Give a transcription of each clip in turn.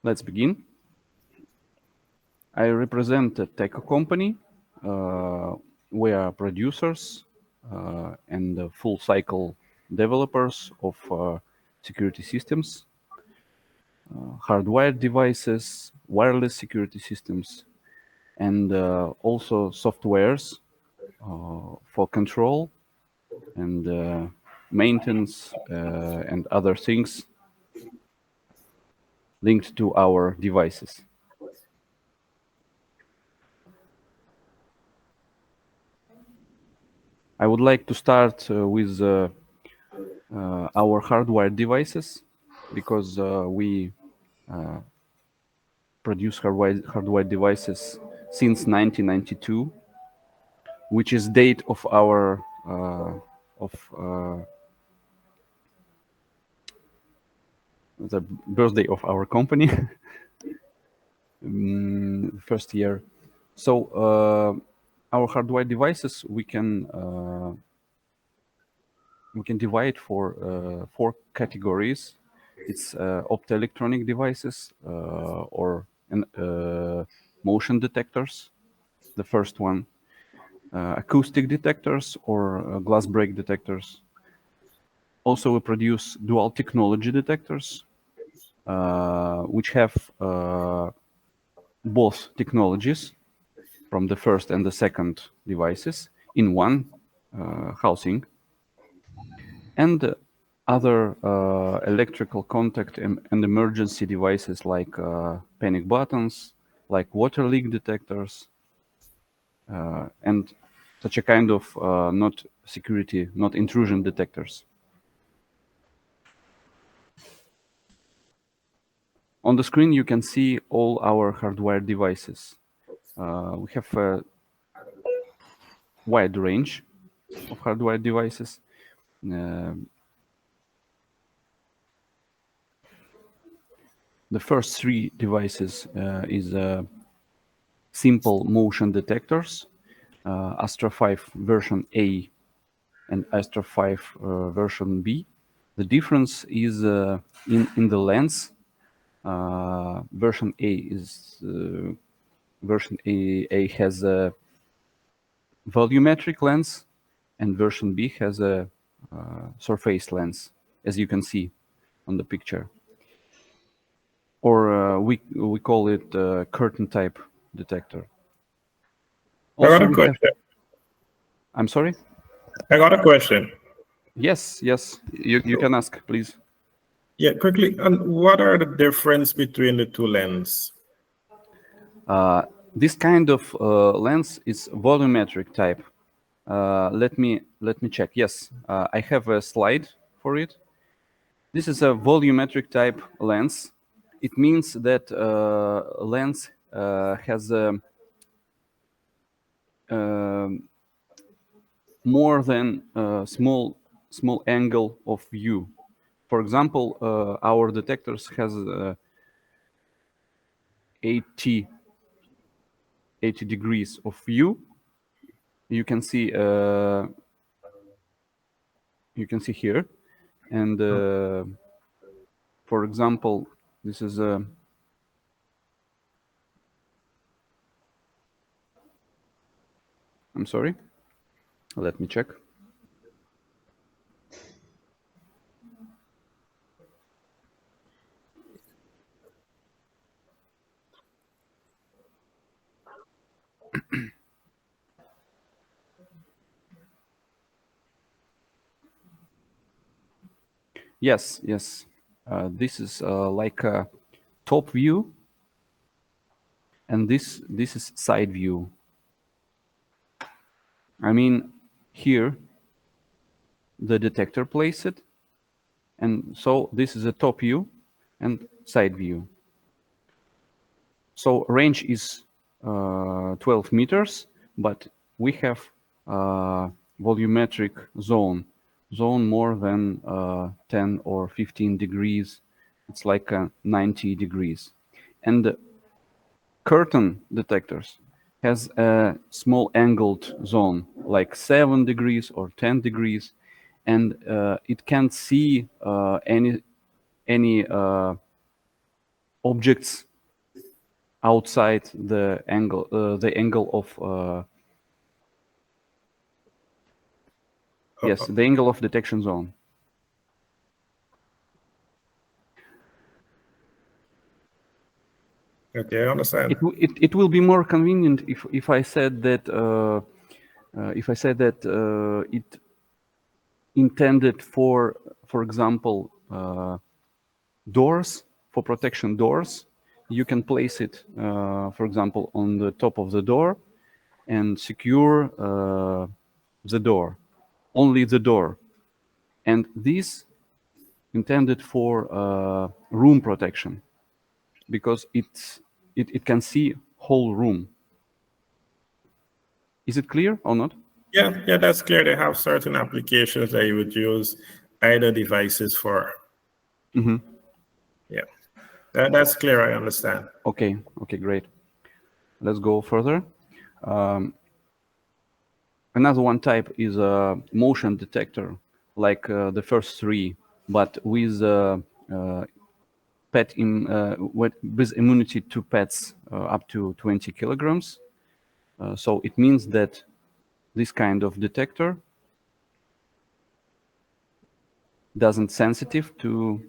Let's begin. I represent a TEKO company. We are producers and full cycle developers of security systems, hardwired devices, wireless security systems, and also softwares for control and maintenance and other things linked to our devices. I would like to start with our hardwired devices because we produce hardwired devices since 1992, which is date of our the birthday of our company, first year. So our hardwired devices we can divide for 4 categories. It's optoelectronic devices or motion detectors. The first one, acoustic detectors or glass break detectors. Also, we produce dual technology detectors, which have both technologies from the first and the second devices in one housing. And other electrical contact and emergency devices like panic buttons, like water leak detectors, and such a kind of not security, not intrusion detectors. On the screen, you can see all our hardwired devices. We have a wide range of hardwired devices. The first 3 devices is simple motion detectors, Astra 5 version A and Astra 5 version B. The difference is in the lens. Version A has a volumetric lens, and version B has a surface lens, as you can see on the picture. Or we call it curtain type detector. Also, I got a question. I'm sorry? I got a question. Yes, you can ask, please. Yeah, quickly. And what are the difference between the 2 lenses? This kind of lens is volumetric type. Let me check. Yes, I have a slide for it. This is a volumetric type lens. It means that lens has a more than small angle of view. For example, our detectors has 80 degrees of view. You can see here, and for example, this is a I'm sorry. Let me check. Yes. This is like a top view, and this is side view. I mean, here the detector places it, and so this is a top view and side view. So range is 12 meters, but we have volumetric zone more than 10 or 15 degrees. It's like 90 degrees. And the curtain detectors has a small angled zone, like 7 degrees or 10 degrees, and it can't see any objects outside the angle of yes, the angle of detection zone. Okay, I understand. It will be more convenient if I said that it intended for example, doors, for protection doors. You can place it, for example, on the top of the door and secure the door, only the door. And this intended for room protection because it can see whole room. Is it clear or not? Yeah, that's clear. They have certain applications that you would use either devices for. Mm-hmm. Yeah, that's clear. I understand. Okay, great. Let's go further. Another one type is a motion detector, like the first three, but with with immunity to pets up to 20 kilograms. So it means that this kind of detector doesn't sensitive to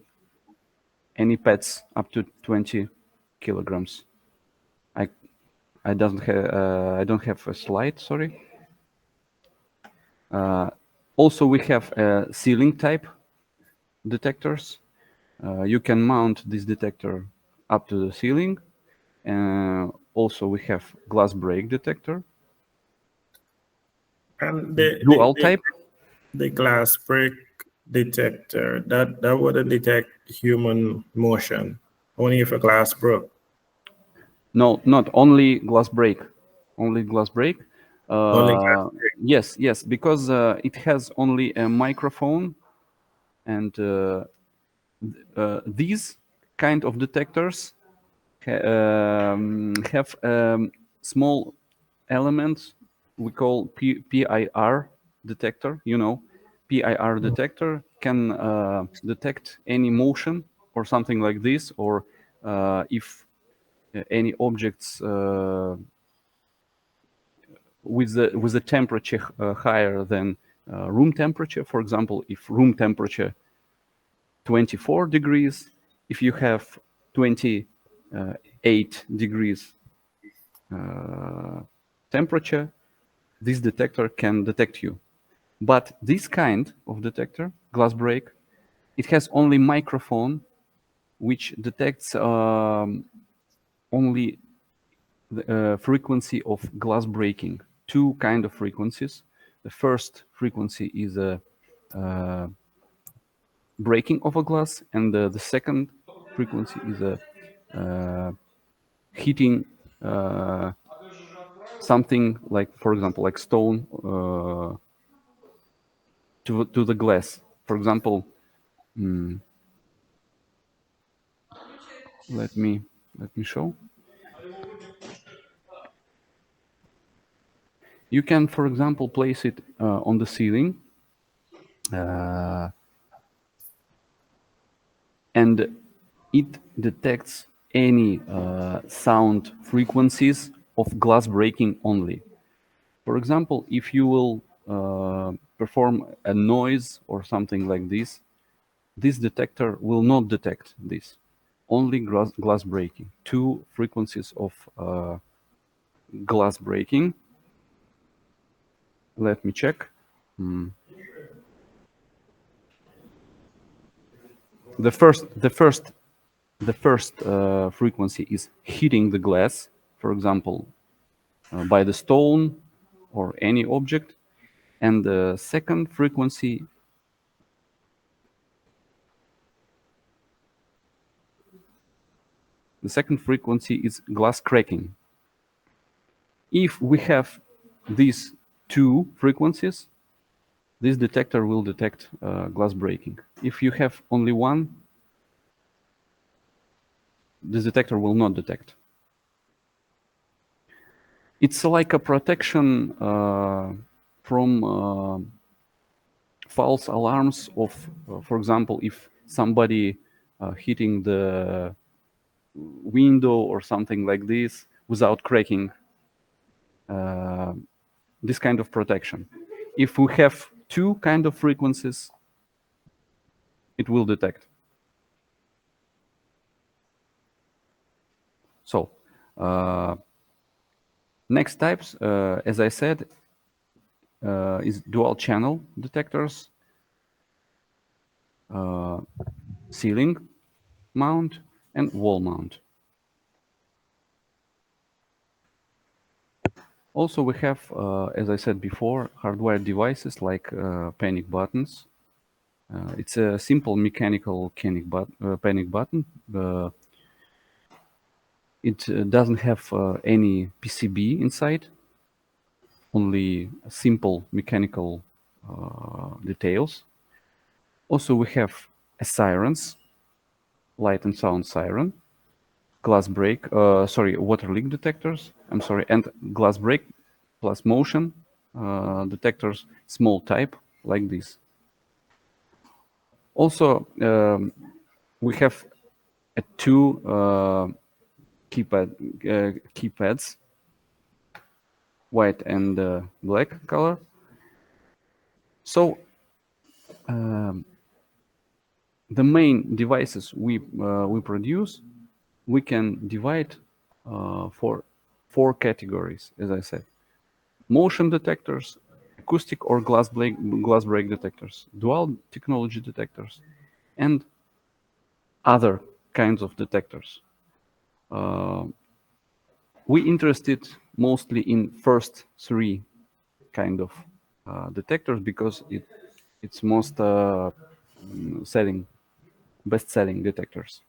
any pets up to 20 kilograms. I don't have a slide. Sorry. Also, we have ceiling type detectors. You can mount this detector up to the ceiling. Also, we have glass break detector. And Dual type. the glass break detector that wouldn't detect human motion, only if a glass broke. No, not only glass break. Only glass break. Only glass break. Yes, because it has only a microphone, and these kind of detectors have small elements we call PIR detector. You know, PIR detector can detect any motion or something like this, or if any objects with the temperature higher than room temperature. For example, if room temperature 24 degrees, if you have 28 degrees temperature, this detector can detect you. But this kind of detector, glass break, it has only microphone which detects only the frequency of glass breaking. Two kind of frequencies. The first frequency is a breaking of a glass, and the second frequency is a hitting something like, for example, like stone to the glass. For example, let me show. You can, for example, place it on the ceiling, and it detects any sound frequencies of glass breaking only. For example, if you will perform a noise or something like this, this detector will not detect this. Only glass breaking. Two frequencies of glass breaking. Let me check. The first frequency is hitting the glass, for example, by the stone or any object, and the second frequency is glass cracking. If we have these two frequencies, this detector will detect glass breaking. If you have only one, this detector will not detect. It's like a protection from false alarms of, for example, if somebody hitting the window or something like this without cracking this kind of protection. If we have two kind of frequencies, it will detect. So next types, as I said, is dual channel detectors, ceiling mount, and wall mount. Also, we have, as I said before, hardwired devices like panic buttons. It's a simple mechanical panic button. It doesn't have any PCB inside, only simple mechanical details. Also, we have a sirens, light and sound siren, glass break, water leak detectors, and glass break plus motion detectors, small type, like this. Also, we have two keypads, white and black color. So the main devices we produce, we can divide for 4 categories, as I said: motion detectors, acoustic or glass break detectors, dual technology detectors, and other kinds of detectors. We interested mostly in first 3 kind of detectors because it's most best-selling detectors.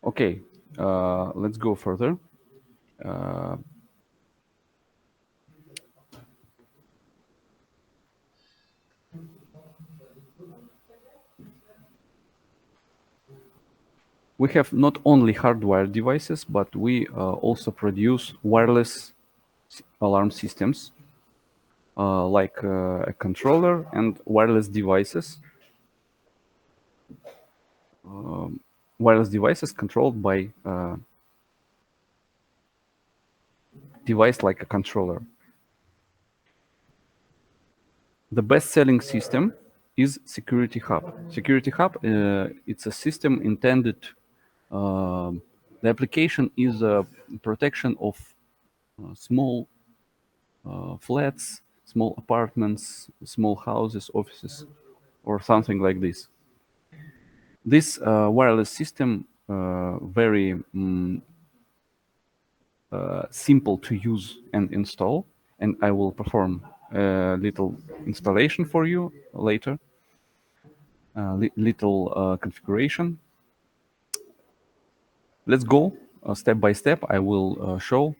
Okay, let's go further. We have not only hardwired devices, but we also produce wireless alarm systems, like a controller and wireless devices. Wireless devices controlled by device like a controller. The best-selling system is Security Hub. Security Hub, it's a system intended. The application is a protection of small flats, small apartments, small houses, offices, or something like this. This wireless system very simple to use and install, and I will perform a little installation for you later. Little configuration. Let's go step by step. I will show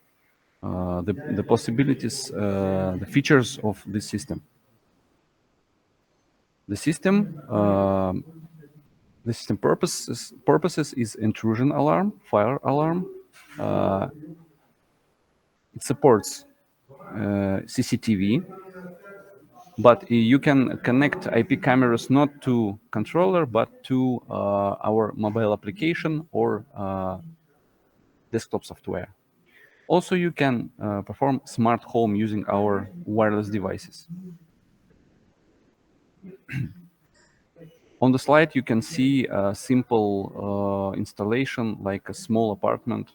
the possibilities, the features of this system. The system, purposes is intrusion alarm, fire alarm. It supports CCTV, but you can connect IP cameras not to controller, but to our mobile application or desktop software. Also, you can perform smart home using our wireless devices. On the slide, you can see a simple installation, like a small apartment,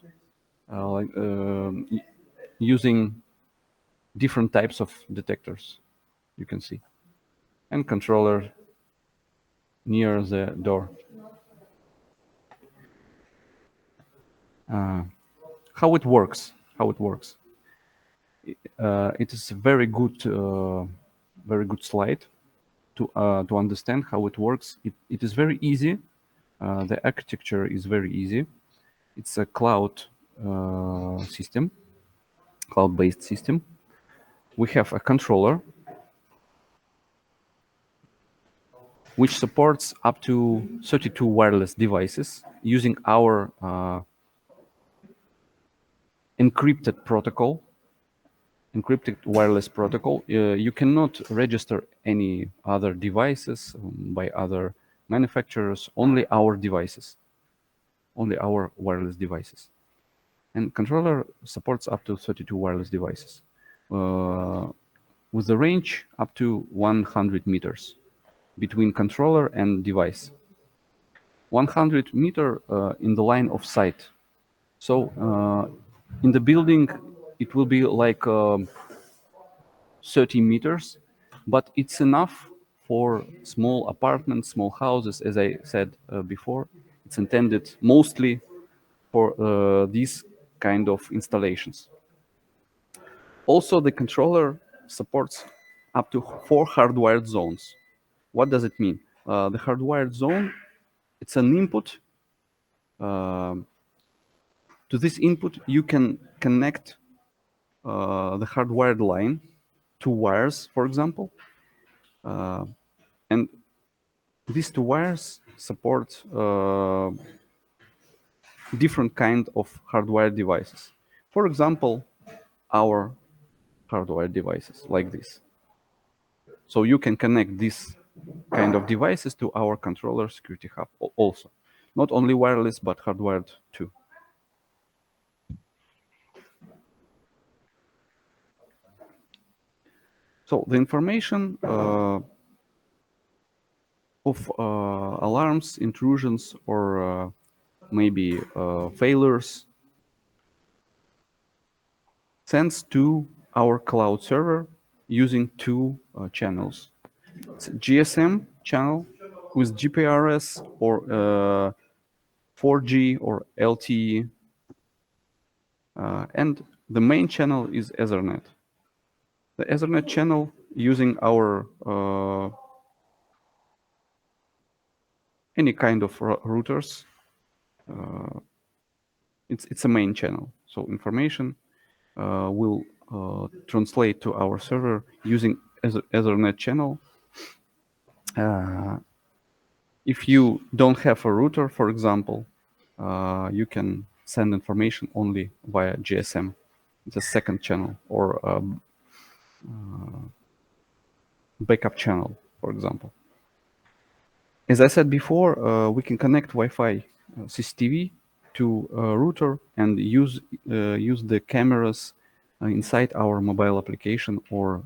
using different types of detectors, you can see, and controller near the door. How it works? It is a very good slide to understand how it works. It is very easy. The architecture is very easy. It's a cloud-based system. We have a controller which supports up to 32 wireless devices using our encrypted protocol. encrypted wireless protocol. You cannot register any other devices by other manufacturers, only our devices, only our wireless devices. And controller supports up to 32 wireless devices with a range up to 100 meters between controller and device. 100 meter in the line of sight. So in the building, it will be like 30 meters, but it's enough for small apartments, small houses. As I said before, it's intended mostly for these kind of installations. Also, the controller supports up to 4 hardwired zones. What does it mean? The hardwired zone, it's an input. To this input, you can connect the hardwired line to wires, for example, and these two wires support different kind of hardwired devices. For example, our hardwired devices like this. So you can connect these kind of devices to our controller security hub also. Not only wireless, but hardwired too. So the information of alarms, intrusions, or maybe failures sends to our cloud server using two channels. It's a GSM channel with GPRS or 4G or LTE, and the main channel is Ethernet. The Ethernet channel using our any kind of routers. It's a main channel, so information will translate to our server using Ethernet channel. If you don't have a router, for example, you can send information only via GSM. It's a second channel or backup channel, for example. As I said before, we can connect Wi-Fi CCTV to a router and use the cameras inside our mobile application or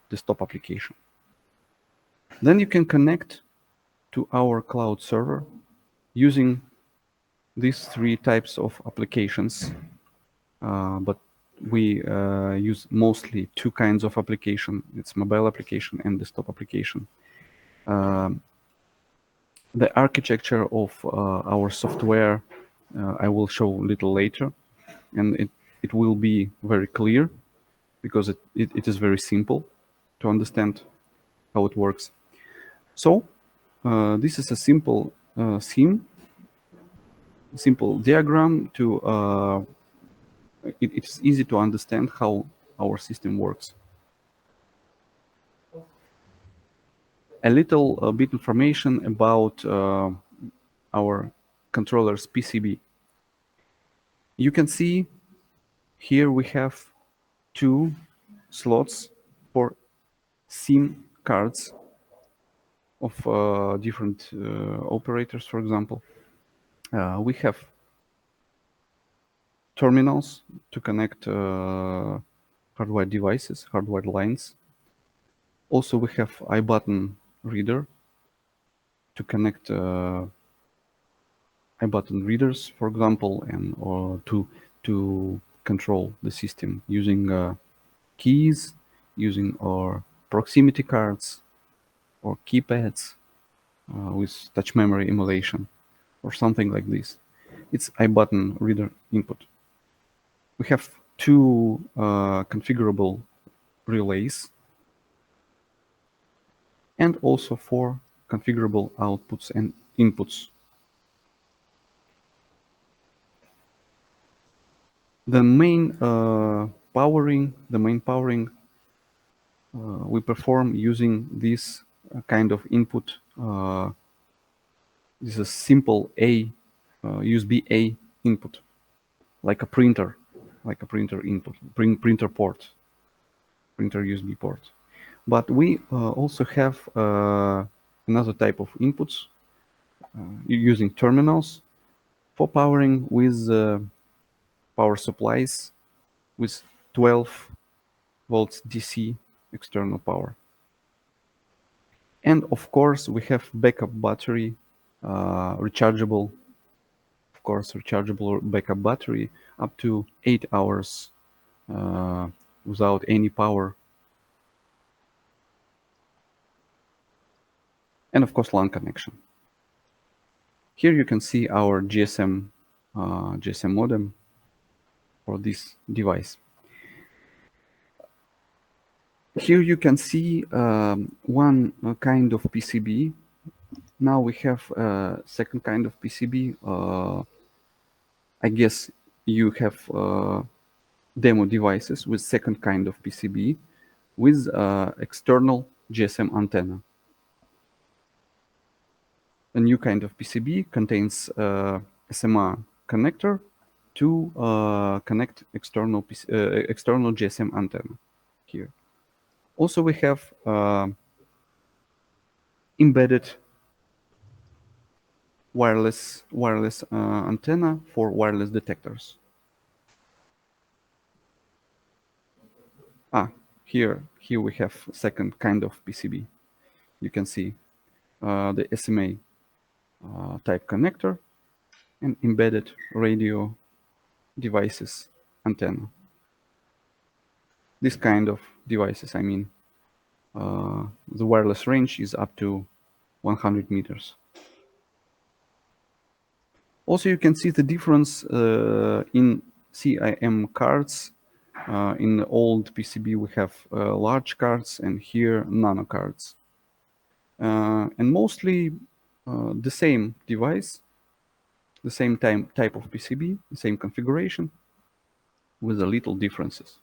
desktop application. Then you can connect to our cloud server using these three types of applications, but we use mostly two kinds of application. It's mobile application and desktop application. The architecture of our software I will show a little later, and it will be very clear because it is very simple to understand how it works. So this is a simple simple diagram to it's easy to understand how our system works. A little bit information about our controller's PCB. You can see here we have two slots for SIM cards of different operators, for example. We have terminals to connect hardwired devices, hardwired lines. Also, we have iButton reader to connect iButton readers, for example, and or to control the system using keys, using our proximity cards or keypads with touch memory emulation or something like this. It's iButton reader input. We have two configurable relays and also 4 configurable outputs and inputs. The main powering we perform using this kind of input. This is a simple USB A input, like a printer input, printer port. printer USB port. But we also have another type of inputs using terminals for powering with power supplies with 12 volts DC external power. And of course, we have backup battery, rechargeable, of course, rechargeable backup battery up to 8 hours without any power. And of course, LAN connection. Here you can see our GSM modem for this device. Here you can see one kind of PCB. Now we have a second kind of PCB. I guess you have demo devices with second kind of PCB with external GSM antenna. A new kind of PCB contains SMA connector to connect external GSM antenna here. Also, we have embedded wireless antenna for wireless detectors. Here we have second kind of PCB. You can see the SMA type connector and embedded radio devices antenna. This kind of devices, I mean, the wireless range is up to 100 meters. Also, you can see the difference in CIM cards. In the old PCB, we have large cards, and here nano cards. And mostly the same device, the same type of PCB, the same configuration, with a little differences.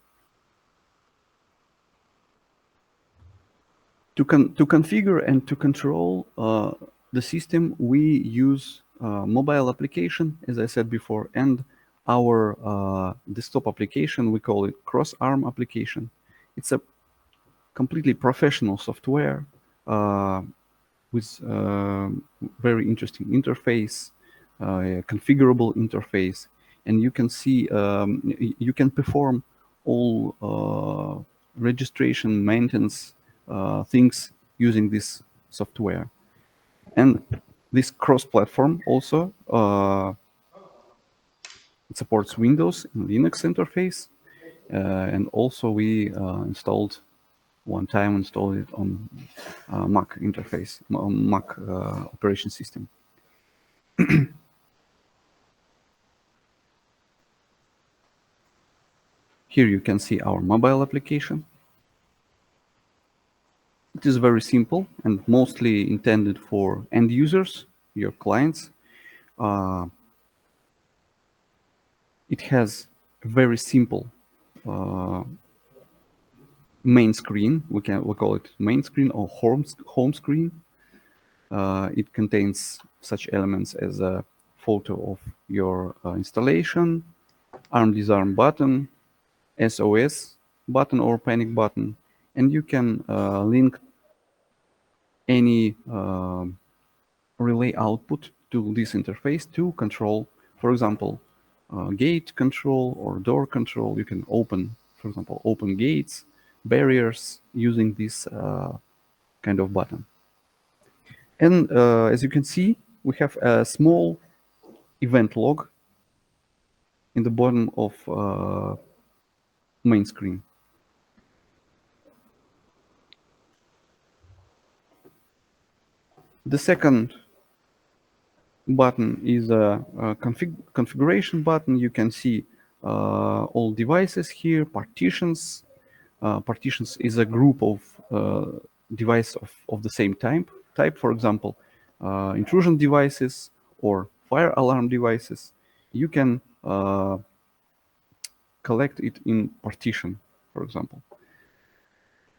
To configure and to control the system, we use mobile application, as I said before, and our desktop application. We call it crossARM application. It's a completely professional software with very interesting interface, configurable interface, and you can see you can perform all registration, maintenance things using this software. And this cross-platform also it supports Windows and Linux interface, and also we installed it on Mac interface, Mac operation system. Here you can see our mobile application. It is very simple and mostly intended for end users, your clients. It has a very simple main screen. We call it main screen or home screen. It contains such elements as a photo of your installation, arm disarm button, SOS button or panic button, and you can link any relay output to this interface to control, for example, gate control or door control. You can open, for example, open gates, barriers using this kind of button. And as you can see, we have a small event log in the bottom of main screen. The second button is a configuration button. You can see all devices here, partitions. Partitions is a group of devices of the same type. For example, intrusion devices or fire alarm devices. You can collect it in partition, for example.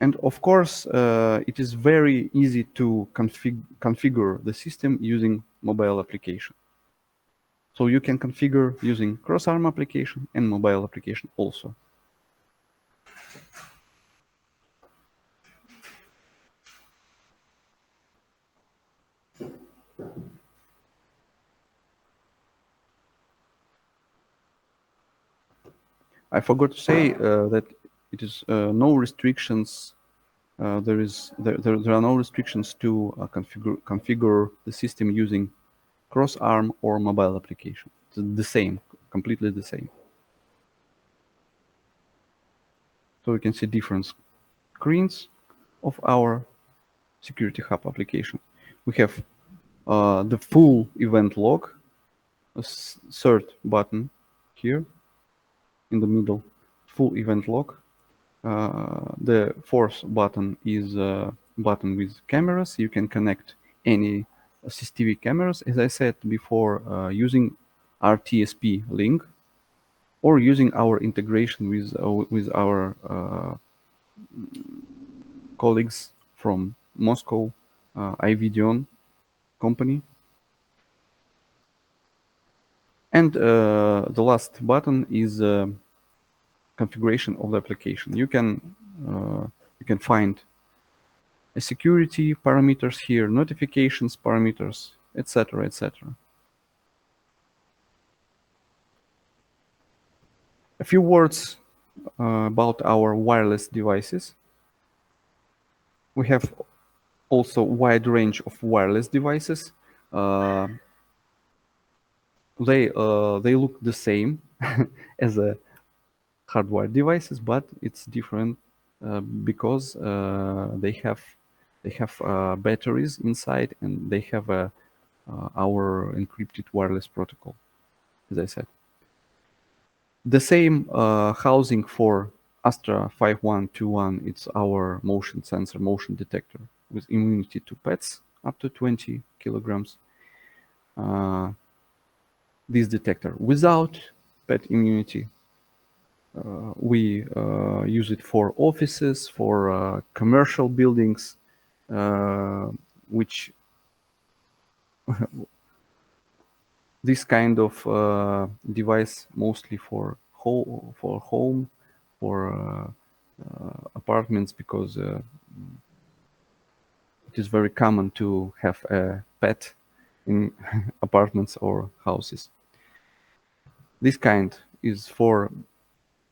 And of course, it is very easy to configure the system using mobile application. So you can configure using crossARM application and mobile application also. I forgot to say that it is no restrictions. There are no restrictions to configure the system using crossARM or mobile application. It's the same, completely the same. So we can see different screens of our Security Hub application. We have the full event log, a third button here in the middle, full event log. The fourth button is a button with cameras. You can connect any CCTV cameras, as I said before, using RTSP link or using our integration with our colleagues from Moscow, IVDON company. And the last button is configuration of the application. You can find a security parameters here, notifications parameters, etc., etc. A few words about our wireless devices. We have also wide range of wireless devices. They look the same as a hardwired devices, but it's different because they have batteries inside and they have our encrypted wireless protocol, as I said. The same housing for Astra 5121, it's our motion sensor, motion detector with immunity to pets up to 20 kilograms. This detector without pet immunity, we use it for offices, for commercial buildings, which this kind of device mostly for home, for apartments, because it is very common to have a pet in apartments or houses. This kind is for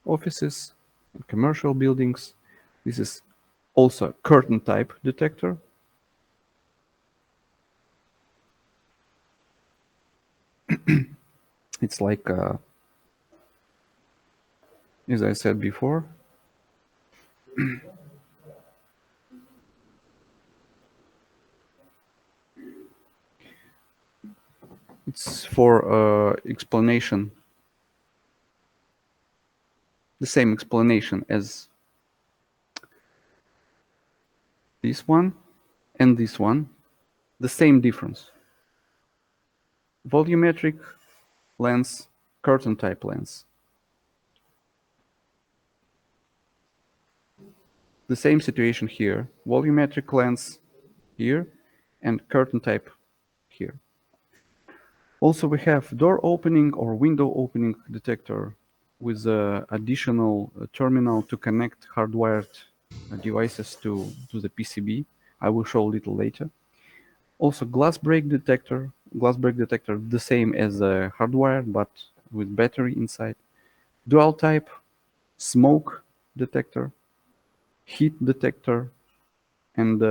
offices and commercial buildings. This is also curtain type detector. It's like, as I said before, it's for explanation, the same explanation as this one and this one, the same difference. Volumetric lens, curtain type lens. The same situation here, volumetric lens here and curtain type here. Also, we have door opening or window opening detector with additional terminal to connect hardwired devices to the PCB. I will show a little later. Also, glass break detector. Glass break detector, the same as hardwired, but with battery inside. Dual type, smoke detector, heat detector, and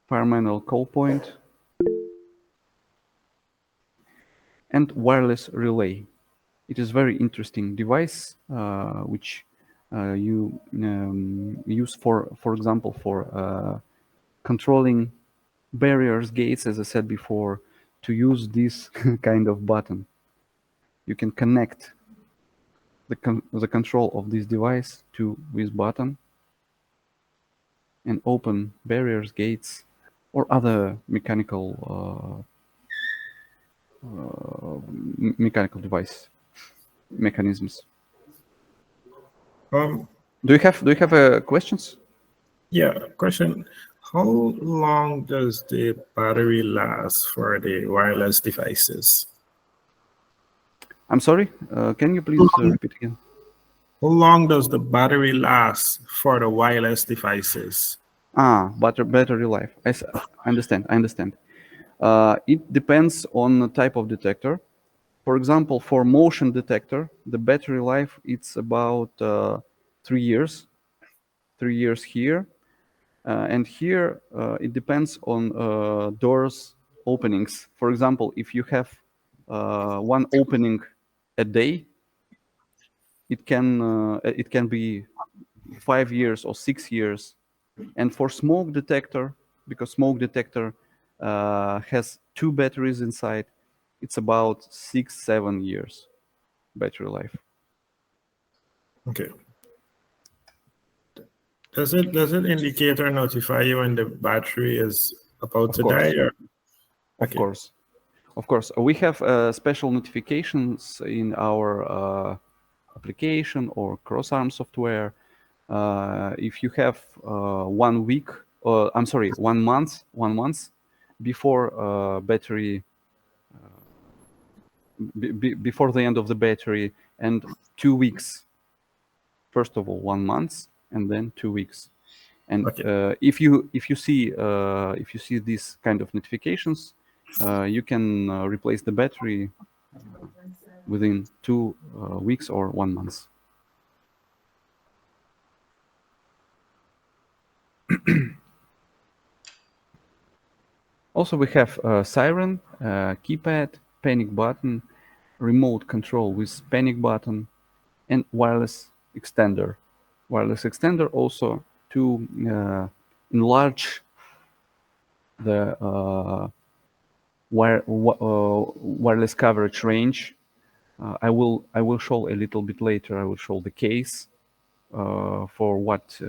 environmental call point, and wireless relay. It is very interesting device which you use for example, for controlling barriers, gates, as I said before. To use this kind of button, you can connect the control of this device to this button and open barriers, gates, or other mechanical device mechanisms. Do you have questions? Yeah, question. How long does the battery last for the wireless devices? I'm sorry, can you please repeat again? How long does the battery last for the wireless devices? Battery life. I understand. It depends on the type of detector. For example, for motion detector, the battery life it's about 3 years. 3 years here, and here it depends on doors openings. For example, if you have one opening a day, it can be 5 years or 6 years. And for smoke detector, because smoke detector has 2 batteries inside, it's about 6-7 years battery life. Okay. Does it indicate or notify you when the battery is about to die? Or? Of Okay. course. Of course, we have special notifications in our application or crossARM software. If you have 1 week, I'm sorry, 1 month before battery, before the end of the battery, and 2 weeks. First of all, 1 month, and then 2 weeks. And Okay. if you see these kind of notifications, you can replace the battery within 2 weeks or 1 month. Also, we have siren, keypad, panic button, remote control with panic button, and wireless extender. Wireless extender also to enlarge the wireless coverage range. I will show a little bit later. I will show the case for what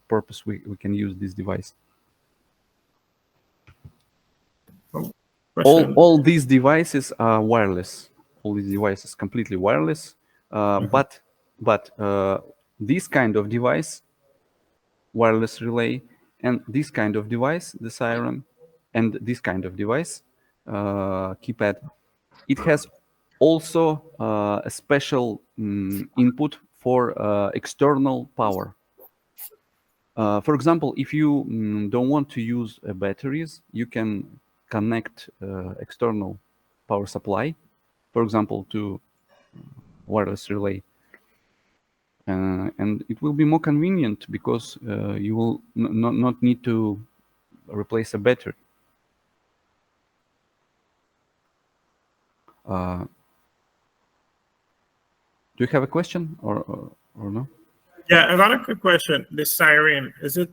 purpose we can use this device. Question. All these devices are wireless. All these devices completely wireless. But this kind of device, wireless relay, and this kind of device, the siren, and this kind of device, keypad, it has also a special input for external power. For example, if you don't want to use batteries, you can connect external power supply, for example, to wireless relay. And it will be more convenient because you will not need to replace a battery. Do you have a question or no? Yeah, I got a quick question. The siren, does it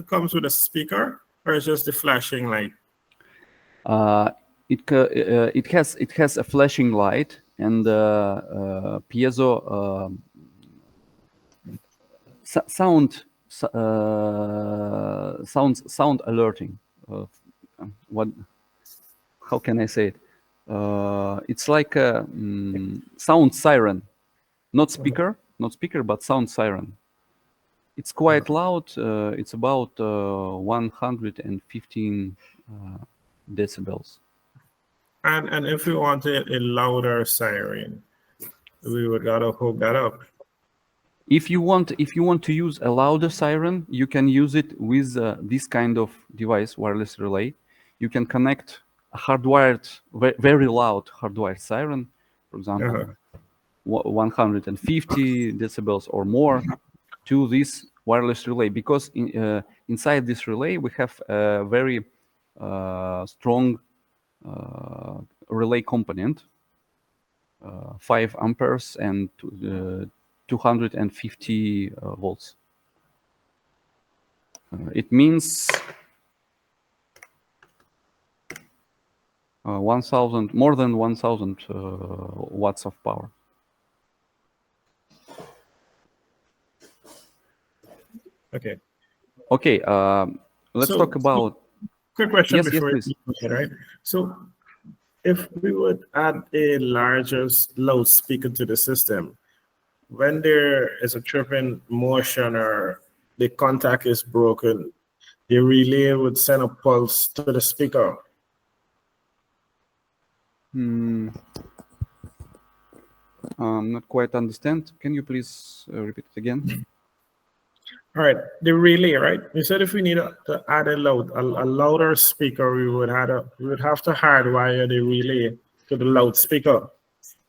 comes with a speaker or is just the flashing light? It has a flashing light and piezo sound alerting. What? How can I say it? It's like a sound siren, not speaker, but sound siren. It's quite loud. It's about 115 decibels. And if we wanted a louder siren, we would gotta hook that up. If you want to use a louder siren, you can use it with this kind of device, wireless relay. You can connect a hardwired, very loud hardwired siren, for example, 150 decibels or more, to this wireless relay, because inside this relay we have a very strong relay component, 5 amperes and 250 volts. It means 1,000, more than 1,000 watts of power. Okay. Okay, let's talk about. Quick question Yes, before please. you go ahead, right? So if we would add a larger loudspeaker to the system, when there is a trip in motion or the contact is broken, the relay would send a pulse to the speaker. Not quite understand. Can you please repeat it again? All right, the relay, right? You said if we need to add a louder speaker, we would have to hardwire the relay to the loudspeaker.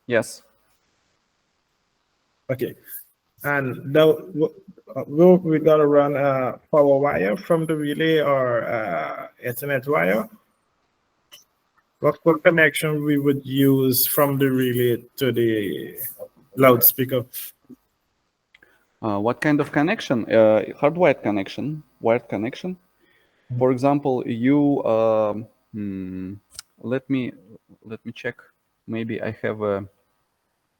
Yes. Okay, and now we gotta run a power wire from the relay or Ethernet wire. What connection we would use from the relay to the loudspeaker? What kind of connection? Hardwired connection, wired connection. For example, you let me check. Maybe I have a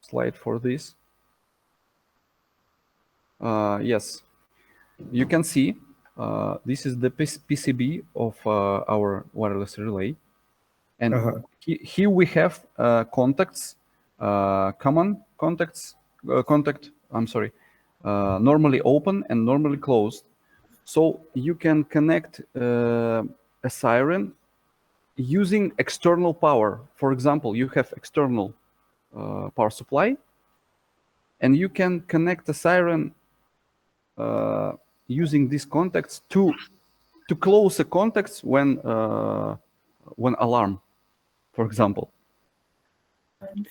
slide for this. Yes, you can see this is the PCB of our wireless relay, and here we have contacts, common contacts, I'm sorry, normally open and normally closed. So you can connect a siren using external power. For example, you have external power supply, and you can connect a siren using these contacts to close the contacts when alarm, for example.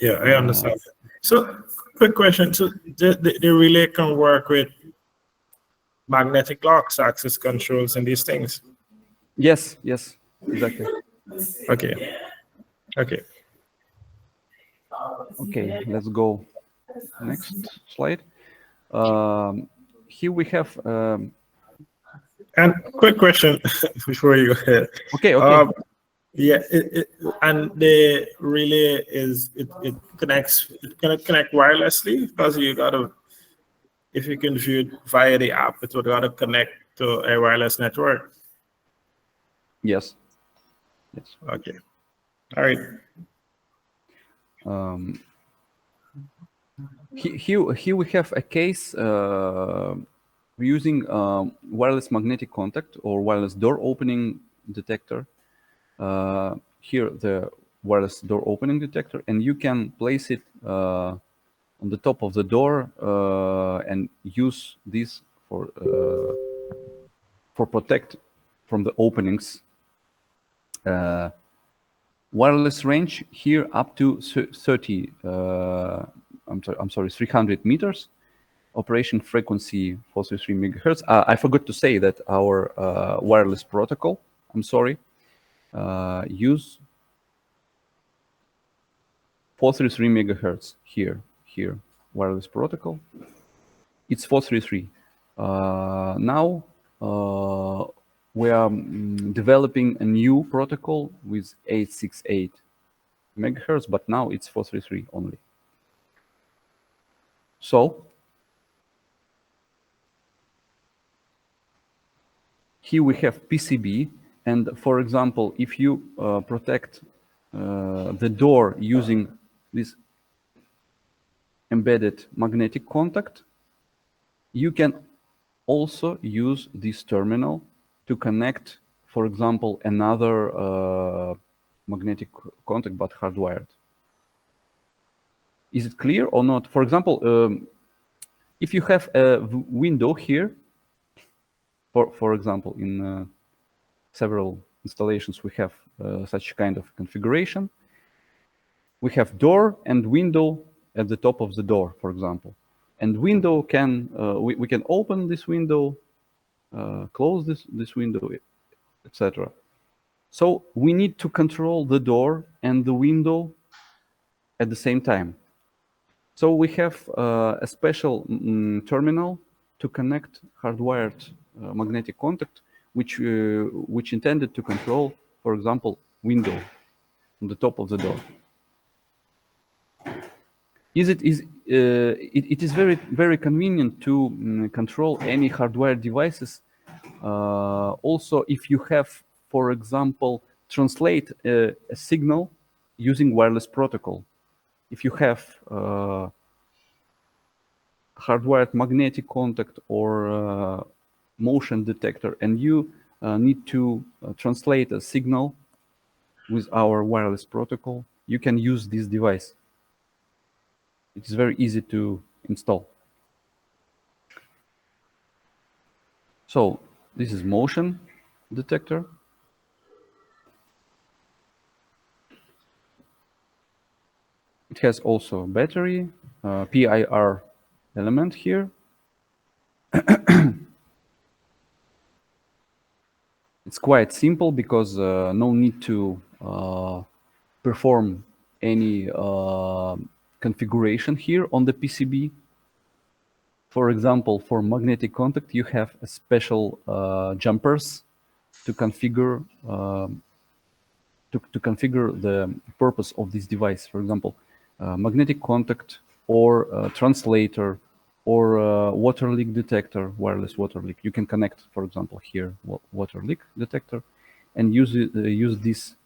Yeah, I understand. So, quick question. So, the relay can work with magnetic locks, access controls, and these things. Yes, yes, exactly. Okay. Okay. Okay, let's go next slide. Here we have. And quick question before you go ahead. Okay, okay. Yeah, and the relay it connects. It can connect wirelessly because you gotta, if you can view it via the app, it would gotta connect to a wireless network. Yes. Yes. Okay. All right. Here we have a case using wireless magnetic contact or wireless door opening detector. Here the wireless door opening detector, and you can place it on the top of the door and use this for protect from the openings. Wireless range here up to 30. I'm sorry, 300 meters. Operation frequency 433 megahertz. I forgot to say that our wireless protocol, I'm sorry, use 433 megahertz here wireless protocol. It's 433. Now we are developing a new protocol with 868 megahertz, but now it's 433 only. So here we have PCB, and for example, if you protect the door using this embedded magnetic contact, you can also use this terminal to connect, for example, another magnetic contact but hardwired. Is it clear or not? For example, if you have a window here, for example, in several installations we have such kind of configuration. We have door and window at the top of the door, for example. And window can, we can open this window, close this window, etc. So we need to control the door and the window at the same time. So we have a special terminal to connect hardwired magnetic contact, which intended to control, for example, window on the top of the door. It is very convenient to control any hardware devices. Also, if you have, for example, translate a signal using wireless protocol. If you have hardwired magnetic contact or motion detector, and you need to translate a signal with our wireless protocol, you can use this device. It is very easy to install. So this is motion detector. It has also battery, PIR element here. It's quite simple because no need to perform any configuration here on the PCB. For example, for magnetic contact, you have a special jumpers to configure to configure the purpose of this device. For example, magnetic contact or translator or water leak detector, wireless water leak. You can connect, for example, here water leak detector, and use this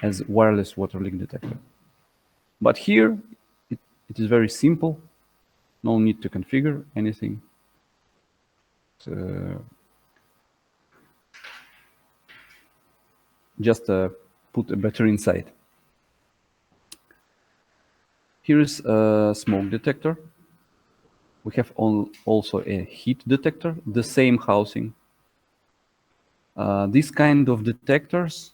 as wireless water leak detector. But here, it is very simple. No need to configure anything. Just put a battery inside. Here is a smoke detector. We have also a heat detector, the same housing. This kind of detectors,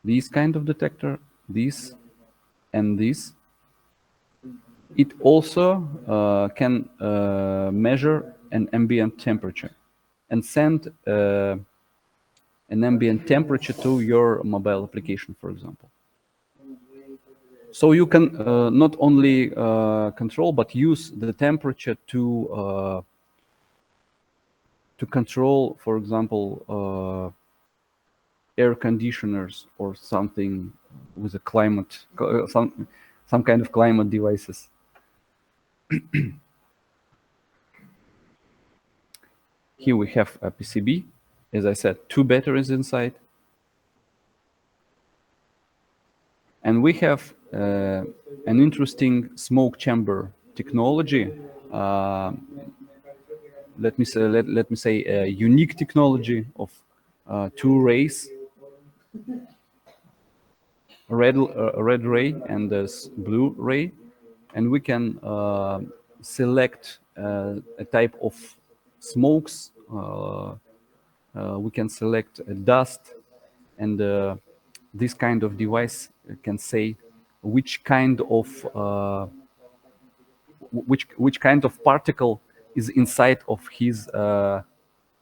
this kind of detector, this and this, it also can measure an ambient temperature and send an ambient temperature to your mobile application, for example. So you can not only control, but use the temperature to control, for example, air conditioners or something with a climate, some kind of climate devices. Here we have a PCB. As I said, 2 batteries inside. And we have an interesting smoke chamber technology. Let me say a unique technology of 2 rays, red ray and this blue ray, and we can select a type of smokes. We can select a dust, and this kind of device can say which kind of which kind of particle is inside of his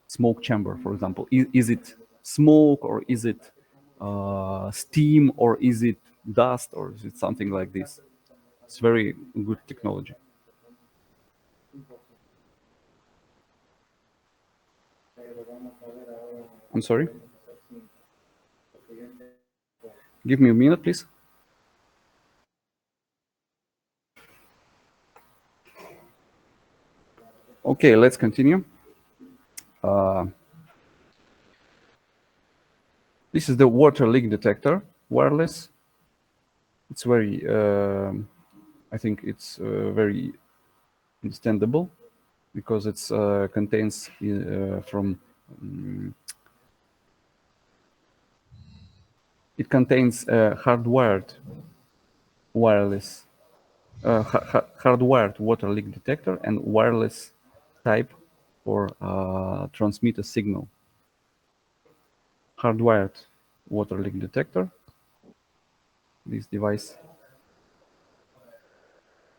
smoke chamber. For example, is it smoke, or is it steam, or is it dust, or is it something like this? It's very good technology. I'm sorry. Give me a minute, please. Okay, let's continue. This is the water leak detector, wireless. It's very, I think it's very understandable because it's contains from it contains hardwired wireless hardwired water leak detector and wireless type for transmit a signal. Hardwired water leak detector, this device.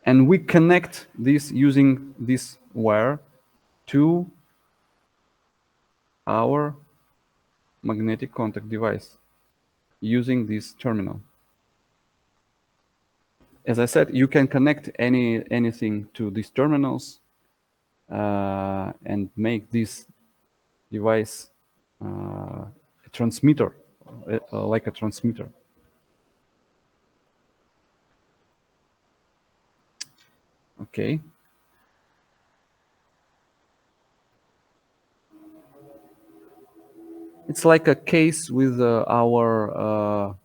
And we connect this using this wire to our magnetic contact device using this terminal. As I said, you can connect anything to these terminals and make this device a transmitter, like a transmitter. Okay. It's like a case with our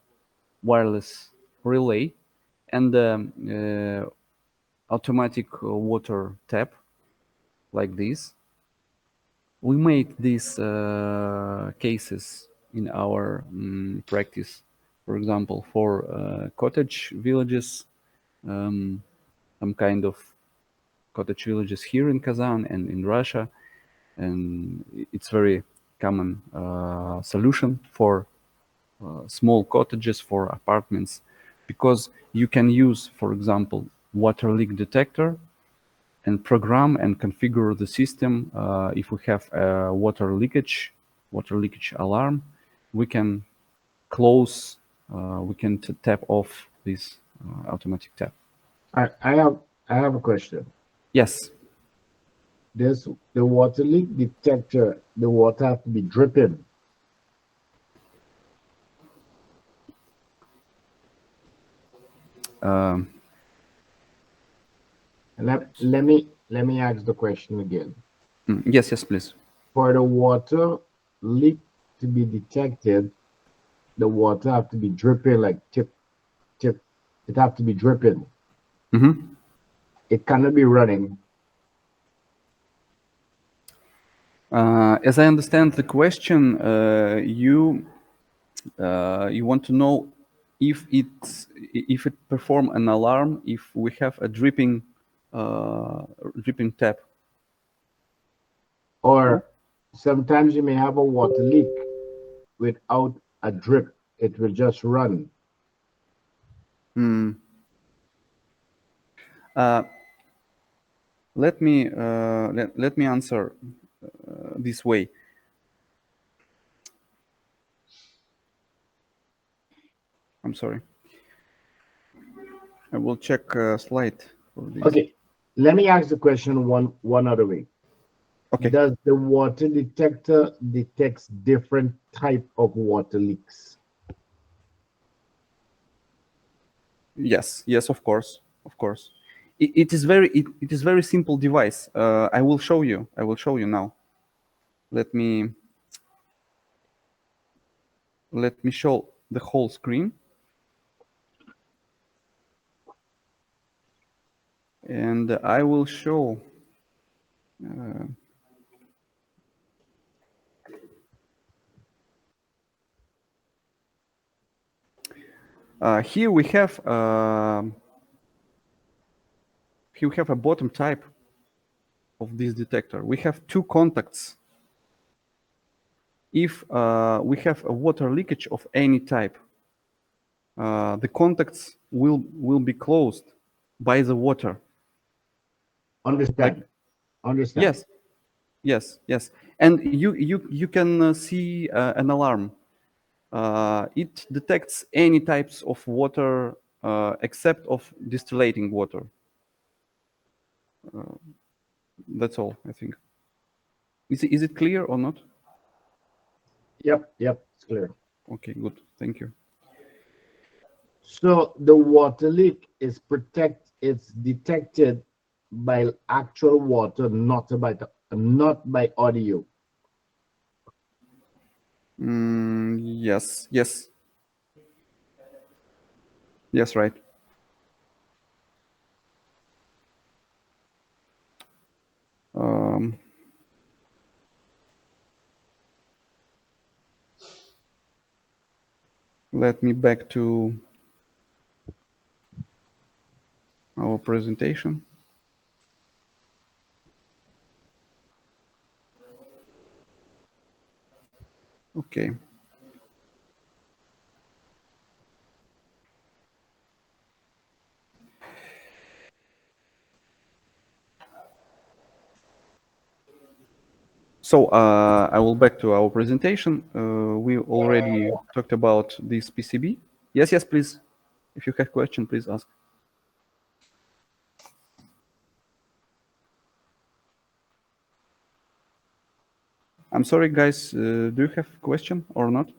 wireless relay and automatic water tap like this. We made these cases in our practice, for example, for cottage villages, some kind of cottage villages here in Kazan and in Russia. and it's very common solution for small cottages, for apartments, because you can use, for example, water leak detector and program and configure the system. If we have a water leakage alarm, we can close, we can tap off this automatic tap. I have a question. Yes. There's the water leak detector. The water have to be dripping. Let me ask the question again. Yes, please. For the water leak to be detected, the water have to be dripping, like tip, tip. It have to be dripping. It cannot be running. As I understand the question, you want to know if it perform an alarm if we have a dripping tap. Or sometimes you may have a water leak without a drip. It will just run. Let me answer this way. I'm sorry. I will check a slide for this. Okay, let me ask the question one other way. Okay. Does the water detector detects different type of water leaks? Yes, of course. It is very simple device. I will show you now. Let me show the whole screen. And I will show here we have a bottom type of this detector. We have two contacts. If we have a water leakage of any type, the contacts will be closed by the water. Understand? Understand? Yes. And you can see an alarm. It detects any types of water except of distillating water. That's all, I think. Is it clear or not? Yep, it's clear. Okay, good. Thank you. So the water leak is it's detected by actual water, not by audio. Yes, right. Let me back to our presentation. Okay. So I will back to our presentation. We already talked about this PCB. Yes, please. If you have question, please ask. I'm sorry, guys. Do you have question or not?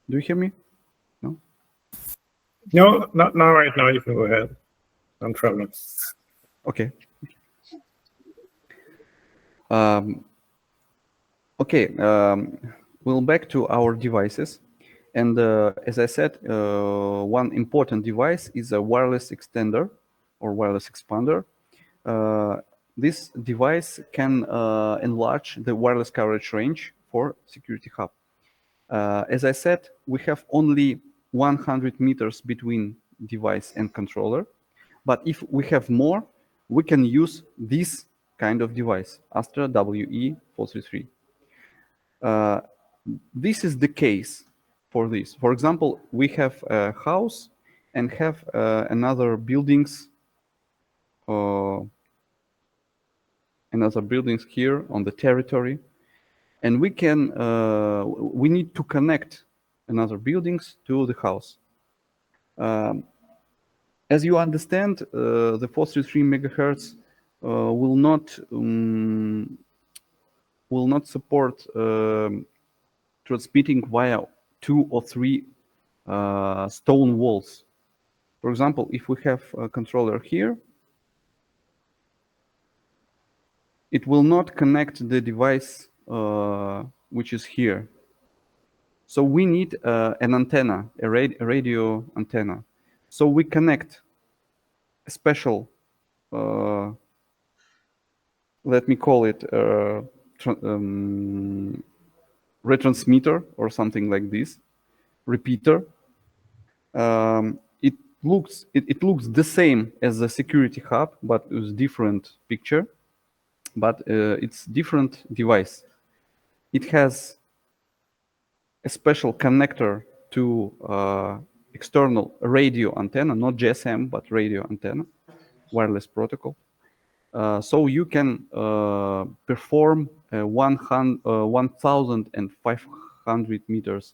Do you hear me? No? No, not right now. You can go ahead. No problem. Okay. Okay. We'll back to our devices. And as I said, one important device is a wireless extender or wireless expander. This device can enlarge the wireless coverage range for security hub. As I said, we have only 100 meters between device and controller. But if we have more, we can use this kind of device, Astra WE433. This is the case for this. For example, we have a house and have another buildings here on the territory, and we need to connect another buildings to the house. As you understand, the 433 megahertz will not support transmitting via 2 or 3 stone walls. For example, if we have a controller here, it will not connect the device which is here. So we need an antenna, a radio antenna. So we connect a special, let me call it retransmitter or something like this, repeater. It looks the same as the security hub, but with different picture. But it's different device. It has a special connector to external radio antenna, not GSM, but radio antenna, wireless protocol. So you can perform 1,500 meters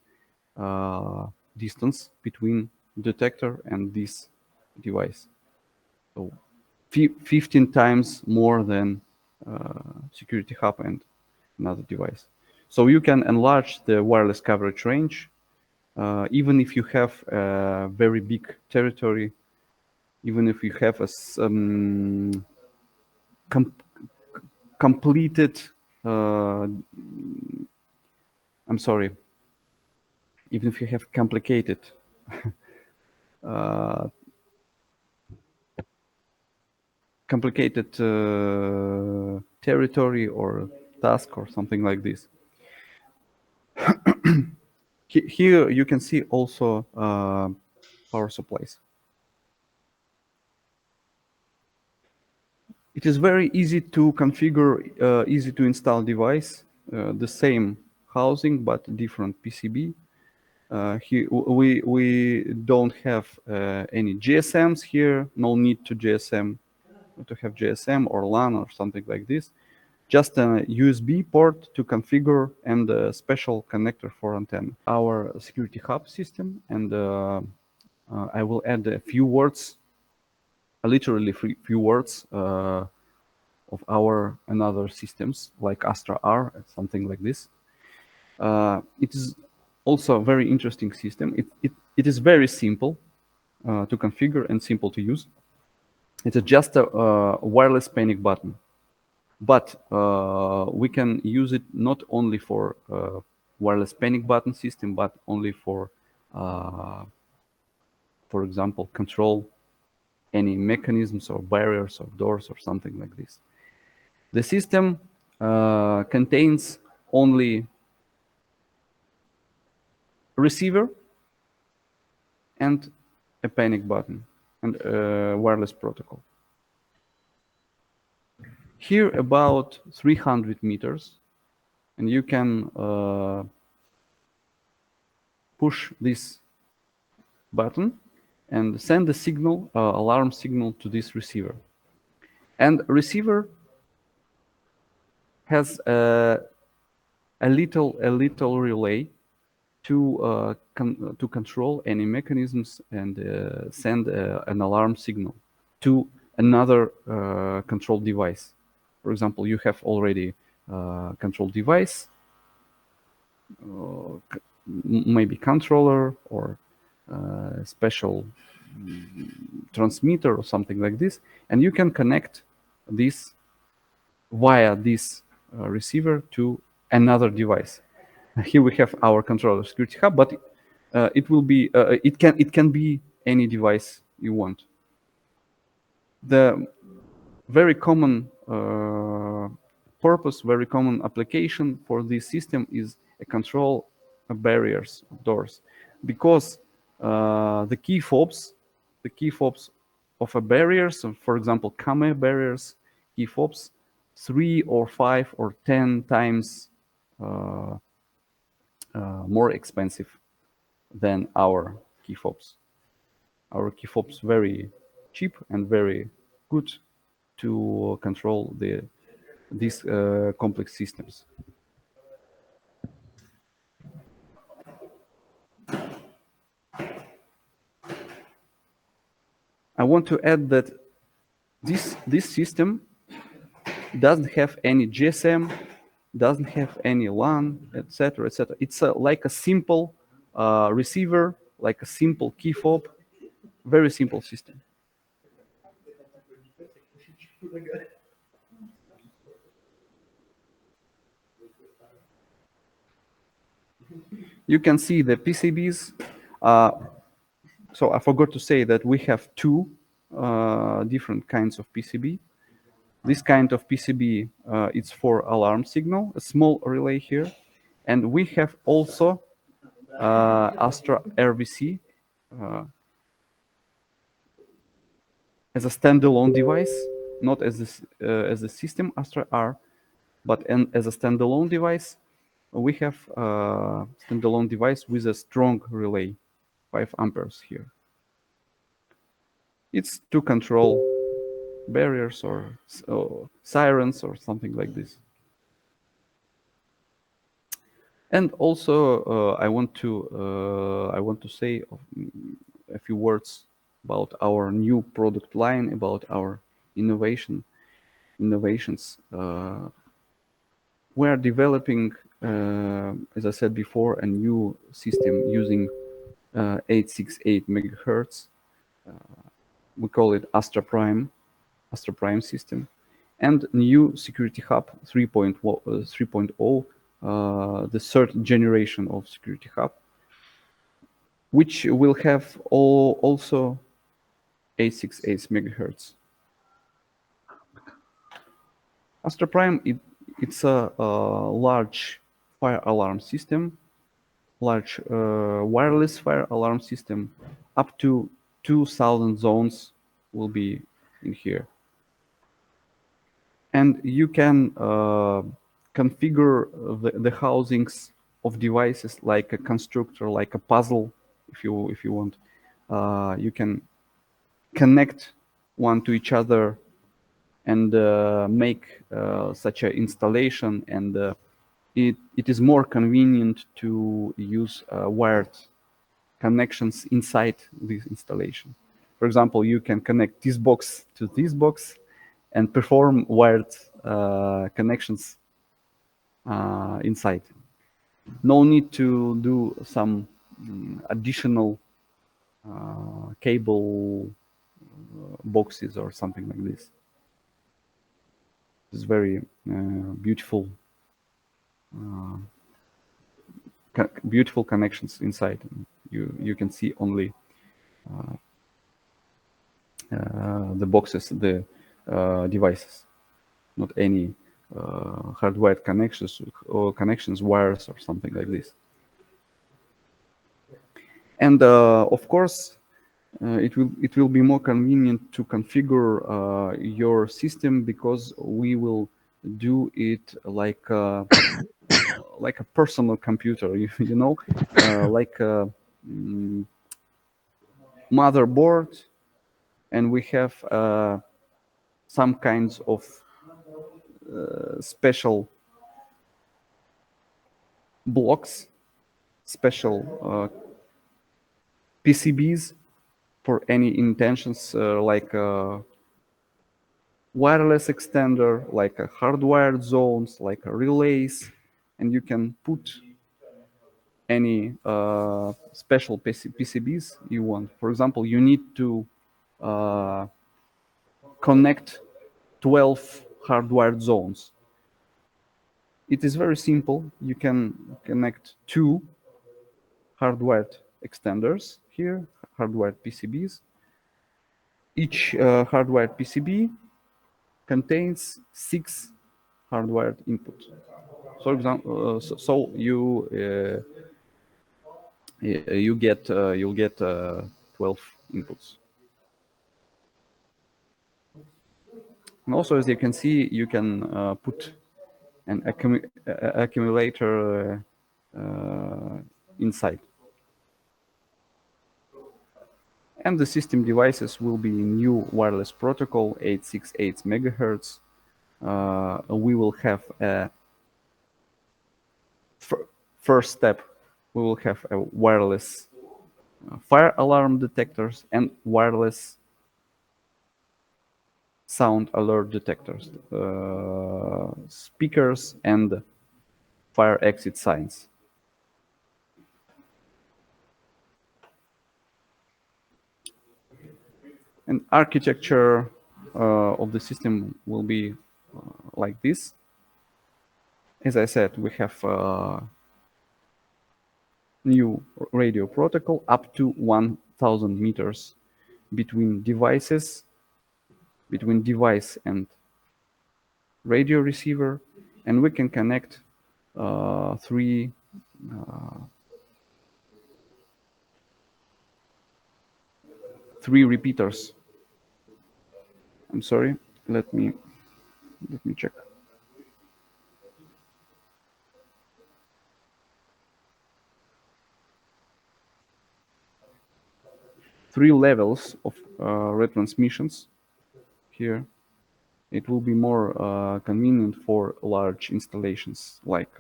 distance between detector and this device. So 15 times more than security hub and another device. So you can enlarge the wireless coverage range, even if you have a very big territory, even if you have a completed, I'm sorry, even if you have complicated territory or task or something like this. Here you can see also power supplies. It is very easy to configure, easy to install device, the same housing but different PCB. Here we don't have any GSMs here. No need to have GSM or LAN or something like this. Just a USB port to configure and a special connector for antenna. Our security hub system, and I will add a few words, literally few words of our another systems like Astra R, something like this. It is also a very interesting system. It is very simple to configure and simple to use. It's just a wireless panic button. But we can use it not only for wireless panic button system, but only for example, control any mechanisms or barriers or doors or something like this. The system contains only a receiver and a panic button and a wireless protocol. Here about 300 meters, and you can push this button and send the signal, alarm signal to this receiver. And receiver has a little relay to control any mechanisms and send an alarm signal to another control device. For example, you have already control device, maybe controller or special transmitter or something like this, and you can connect this via this receiver to another device. Here we have our controller security hub, but it will be it can be any device you want. The very common purpose, very common application for this system is a control of barriers, doors, because the key fobs of a barriers, for example, Kame barriers, key fobs, 3 or 5 or 10 times more expensive than our key fobs. Our key fobs very cheap and very good to control these complex systems. I want to add that this system doesn't have any GSM, doesn't have any LAN, etc., etc. It's like a simple receiver, like a simple key fob, very simple system. You can see the PCBs. So I forgot to say that we have two different kinds of PCB. This kind of PCB, it's for alarm signal, a small relay here. And we have also Astra RVC as a standalone device, not as a system Astra R, but as a standalone device. We have a standalone device with a strong relay, 5 amperes here. It's to control barriers or sirens or something like this. And also, I want to say a few words about our new product line, about our innovations. We are developing, as I said before, a new system using 868 megahertz. We call it Astra Prime system, and new Security Hub 3.0, the third generation of Security Hub, which will have also 868 megahertz. Astra Prime, it's a large fire alarm system, large wireless fire alarm system. Up to 2,000 zones will be in here. And you can configure the housings of devices like a constructor, like a puzzle, if you want. You can connect one to each other and make such an installation, and it is more convenient to use wired connections inside this installation. For example, you can connect this box to this box and perform wired connections inside. No need to do some additional cable boxes or something like this. It's very beautiful connections inside. You can see only the boxes, the devices, not any hardwired connections or wires or something like this. And of course, it will be more convenient to configure your system, because we will do it like a personal computer, you know, like a motherboard, and we have some kinds of special blocks, special PCBs for any intentions, like a wireless extender, like a hardwired zones, like a relays, and you can put any special PCBs you want. For example, you need to connect 12 hardwired zones. It is very simple. You can connect 2 hardwired extenders here, hardwired PCBs. Each hardwired PCB contains 6 hardwired input. For example, so you'll get 12 inputs. And also, as you can see, you can put an accumulator inside. And the system devices will be new wireless protocol 868 megahertz. We will have a first step. We will have a wireless fire alarm detectors and wireless sound alert detectors, speakers, and fire exit signs. And architecture of the system will be like this. As I said, we have new radio protocol up to 1,000 meters between devices, between device and radio receiver, and we can connect three repeaters. I'm sorry, let me check. 3 levels of retransmissions here. It will be more convenient for large installations like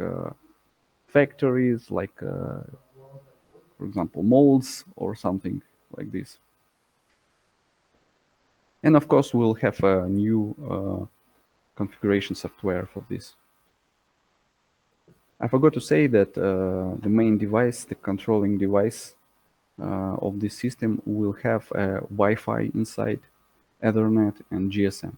factories, like, for example, malls or something like this. And of course, we'll have a new configuration software for this. I forgot to say that the main device, the controlling device of this system will have a Wi-Fi inside, Ethernet, and GSM.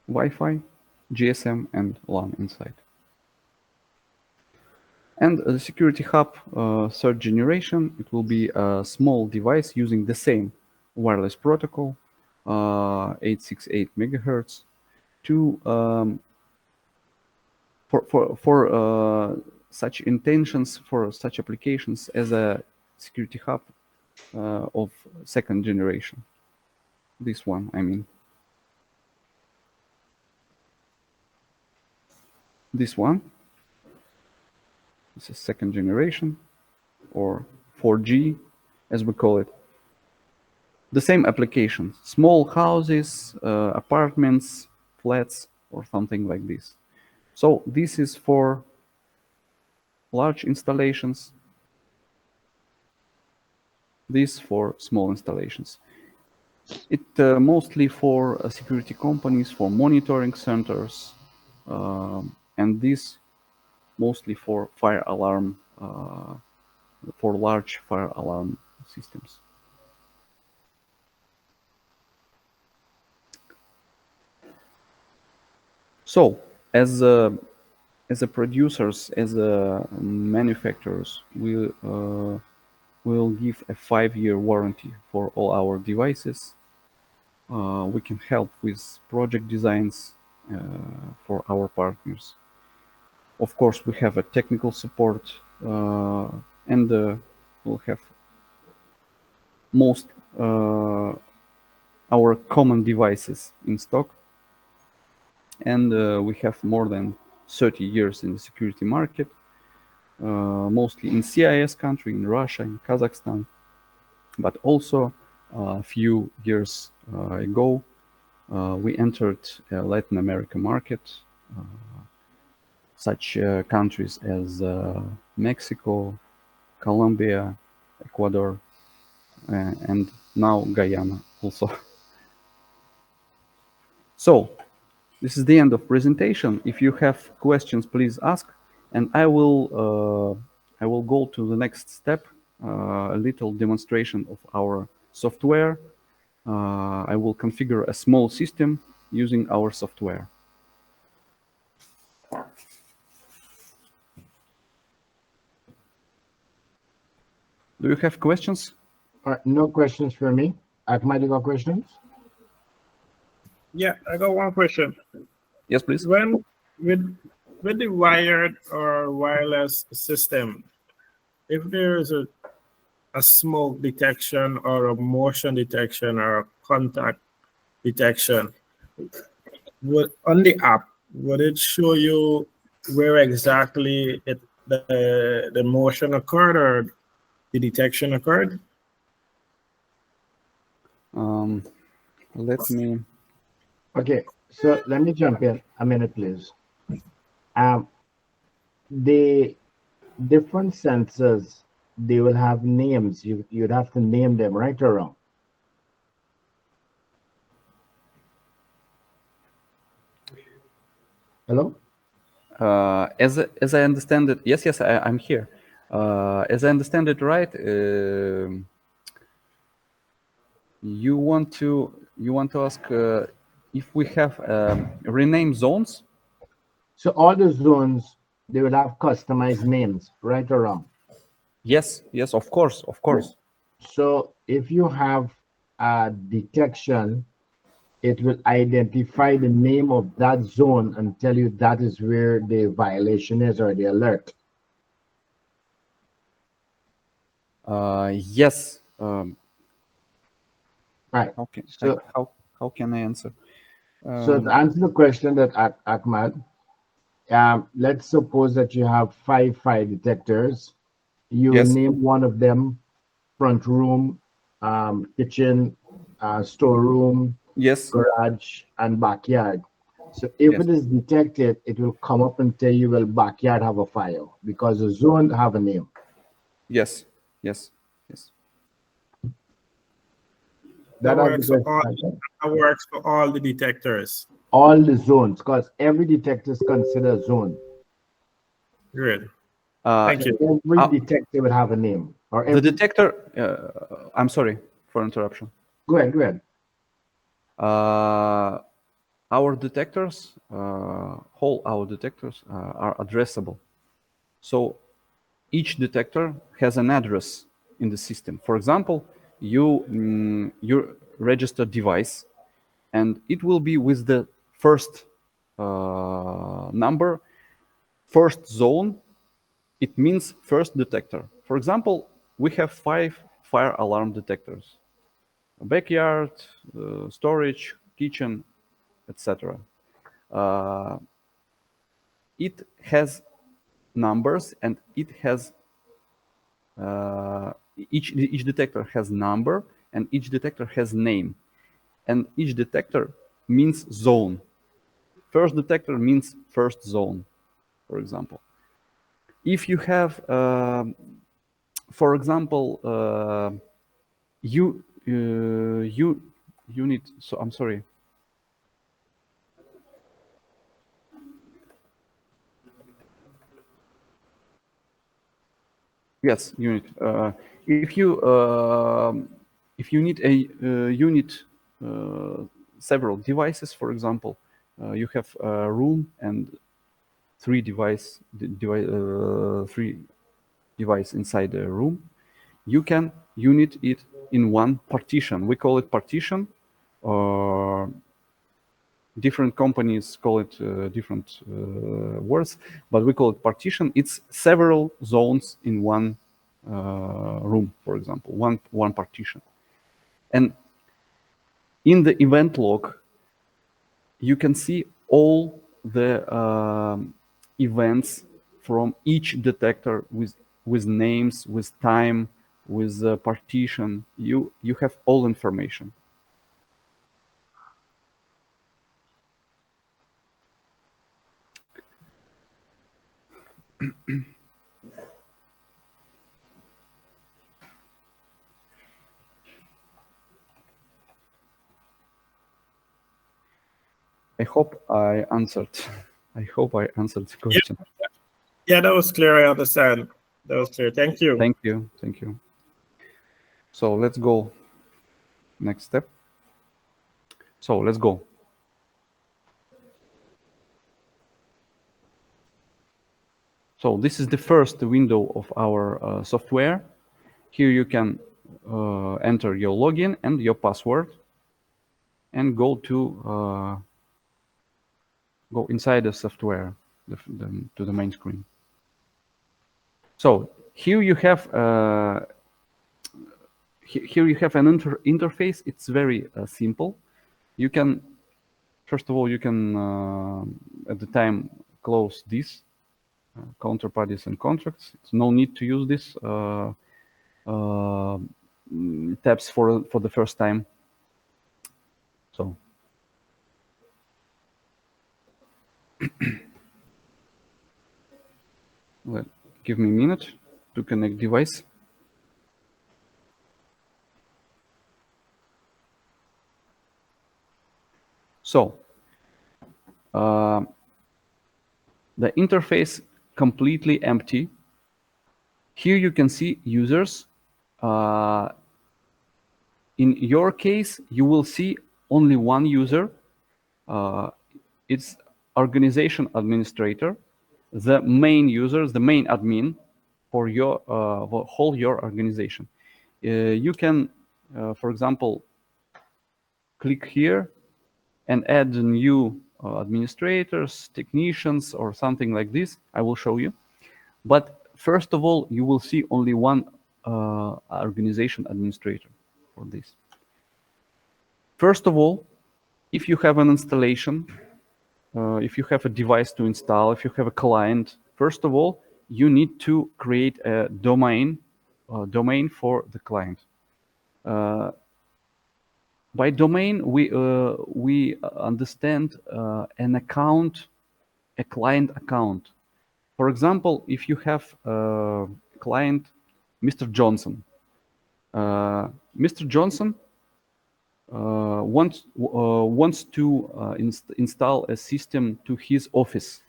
Wi-Fi, GSM, and LAN inside. And the security hub third generation, it will be a small device using the same wireless protocol, 868 megahertz, to for such intentions, for such applications as a security hub of second generation. This one, I mean. This one. This is second generation, or 4G, as we call it. The same application, small houses, apartments, flats, or something like this. So this is for large installations, this for small installations. It mostly for security companies, for monitoring centers, and this mostly for fire alarm, for large fire alarm systems. So, as a producers, as a manufacturers, we will give a 5-year warranty for all our devices. We can help with project designs for our partners. Of course, we have a technical support, and we'll have most our common devices in stock. And we have more than 30 years in the security market, mostly in CIS country, in Russia, in Kazakhstan, but also a few years ago, we entered Latin America market, such countries as Mexico, Colombia, Ecuador, and now Guyana also. So, this is the end of presentation. If you have questions, please ask, and I will go to the next step, a little demonstration of our software. I will configure a small system using our software. Do you have questions? All right, no questions for me. Ahmad, you got questions? Yeah, I got one question. Yes, please. When with with the wired or wireless system, if there is a smoke detection or a motion detection or a contact detection, would on the app would it show you where exactly the motion occurred or the detection occurred? Let me. Okay, so let me jump in a minute, please. The different sensors, they will have names. You'd have to name them, right or wrong? Hello? As I understand it, yes, I'm here. As I understand it, right? You want to ask if we have rename zones? So all the zones, they will have customized names, right or wrong? Yes, of course, of course. So if you have a detection, it will identify the name of that zone and tell you that is where the violation is or the alert. Yes. Right. How can I, So, how can I answer? so to answer the question that Ahmad, let's suppose that you have five fire detectors. You will Yes, name one of them front room, kitchen, storeroom, yes, garage, and backyard. So if yes, it is detected, it will come up and tell you, well, backyard have a fire because the zone have a name. yes, yes, yes. That has the question answered. That works for all the detectors. All the zones, because every detector is considered a zone. Great. Uh, Thank you. Every uh, detector will have a name. Or the every detector. I'm sorry for interruption. go ahead, go ahead. Uh, our detectors, all our detectors are addressable. So each detector has an address in the system. For example, you register device, and it will be with the first number, first zone. It means first detector. For example, we have 5 fire alarm detectors: backyard, storage, kitchen, etc. Uh, it has numbers, and it has each detector has number, and each detector has name, and each detector means zone. First detector means first zone, for example. If you have, for example, you unit. So I'm sorry. Yes, unit. If you if you need a unit, several devices, for example, you have a room and three device inside the room. You can unit it in one partition. We call it partition, or different companies call it different words, but we call it partition. It's several zones in one room, for example, one partition. And in the event log, you can see all the events from each detector with names, with time, with partition. You have all information. I hope I answered. I hope I answered the Yeah, question. yeah, that was clear. I understand. That was clear. Thank you. Thank you. Thank you. So let's go next step. So let's go. So this is the first window of our software. Here you can enter your login and your password and go inside the software to the main screen. So here you have an interface. It's very simple. You can, first of all, you can at the time close this counterparties and contracts. It's no need to use this tabs for the first time. So give me a minute to connect device. So the interface completely empty. Here you can see users. In your case, you will see only one user. It's organization administrator, the main users, the main admin for your whole your organization. You can, for example, click here and add new administrators, technicians, or something like this. I will show you. But first of all, you will see only one organization administrator for this. First of all, if you have an installation, if you have a device to install, if you have a client, first of all, you need to create a domain for the client. By domain, we understand an account, a client account. For example, if you have a client, Mr. Johnson. Mr. Johnson wants to install a system to his office.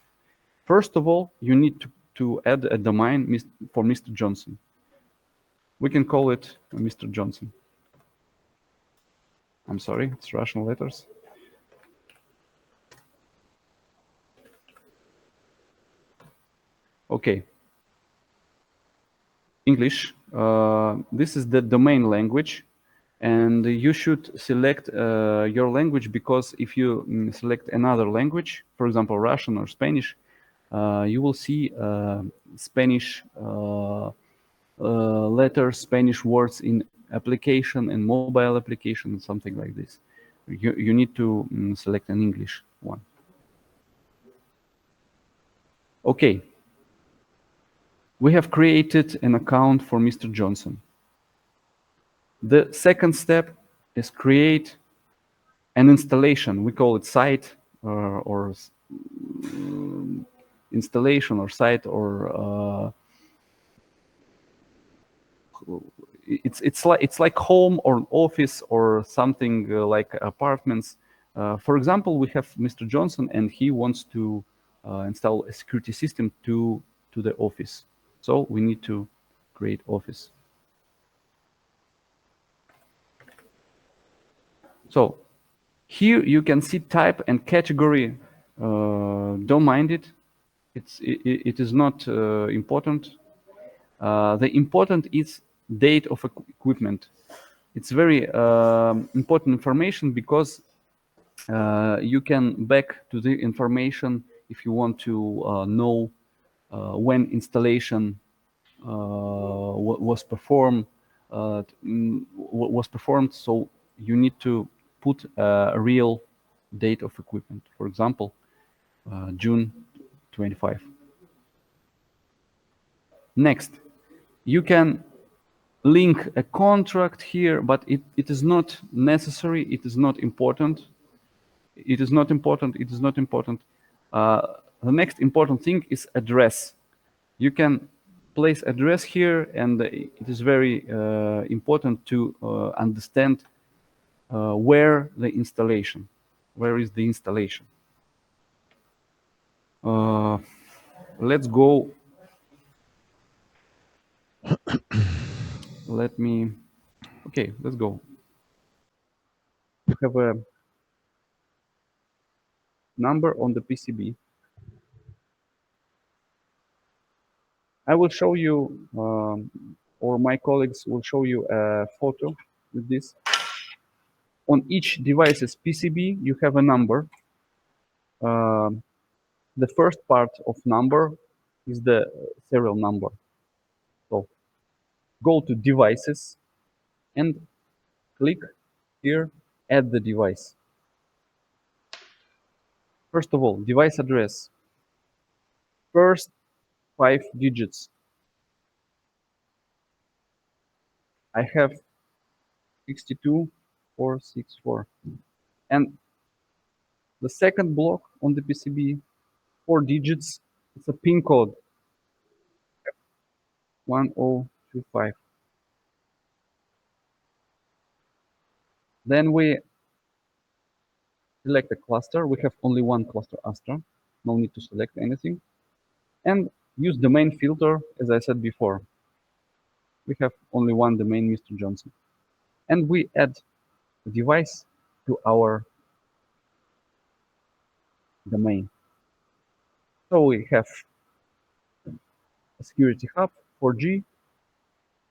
First of all, you need to add a domain for Mr. Johnson. We can call it Mr. Johnson. I'm sorry, it's Russian letters. Okay. English. This is the domain language, and you should select your language, because if you select another language, for example, Russian or Spanish, you will see Spanish letters, Spanish words in application and mobile application, something like this. You need to select an English one. Okay. We have created an account for Mr. Johnson. The second step is create an installation. We call it site or installation or site, or it's like home or office or something like apartments. For example, we have Mr. Johnson and he wants to install a security system to the office. So we need to create office. So here you can see type and category. Don't mind it. It is not important. The important is date of equipment. It's very important information, because you can back to the information if you want to know when installation was performed. So you need to put a real date of equipment. For example, June 25. Next, you can link a contract here, but it is not necessary. It is not important. It is not important. It is not important. The next important thing is address. You can place address here, and it is very important to understand where is the installation. Let's go. Okay, let's go. We have a number on the PCB. I will show you or my colleagues will show you a photo with this. On each device's PCB, you have a number. The first part of number is the serial number. So go to devices and click here, add the device. First of all, device address. First 5 digits. I have 62464. And the second block on the PCB, 4 digits, it's a pin code 1025. Then we select a cluster. We have only one cluster Astra. No need to select anything. And use domain filter, as I said before. We have only one domain, Mr. Johnson. And we add the device to our domain. So we have a security hub 4G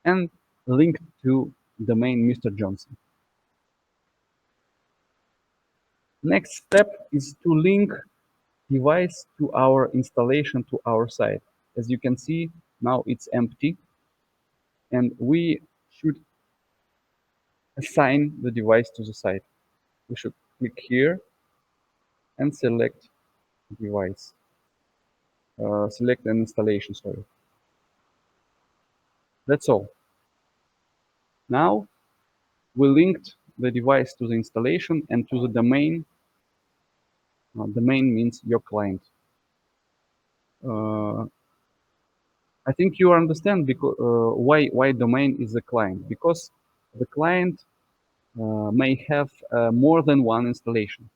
and linked to domain Mr. Johnson. Next step is to link device to our installation to our site. As you can see, now it's empty, and we should assign the device to the site. We should click here and select device. Select an installation, sorry. That's all. Now we linked the device to the installation and to the domain. Domain means your client. I think you understand because why domain is a client, because the client may have more than one installation.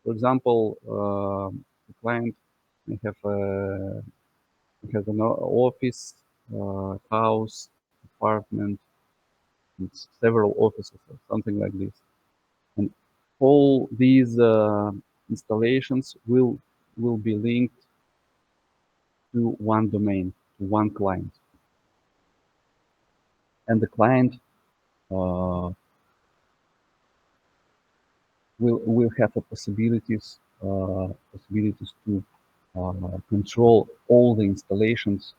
For example, the client may have has an office, house, apartment, it's several offices or something like this, and all these installations will be linked to one domain, to one client, and the client will have a possibilities to control all the installations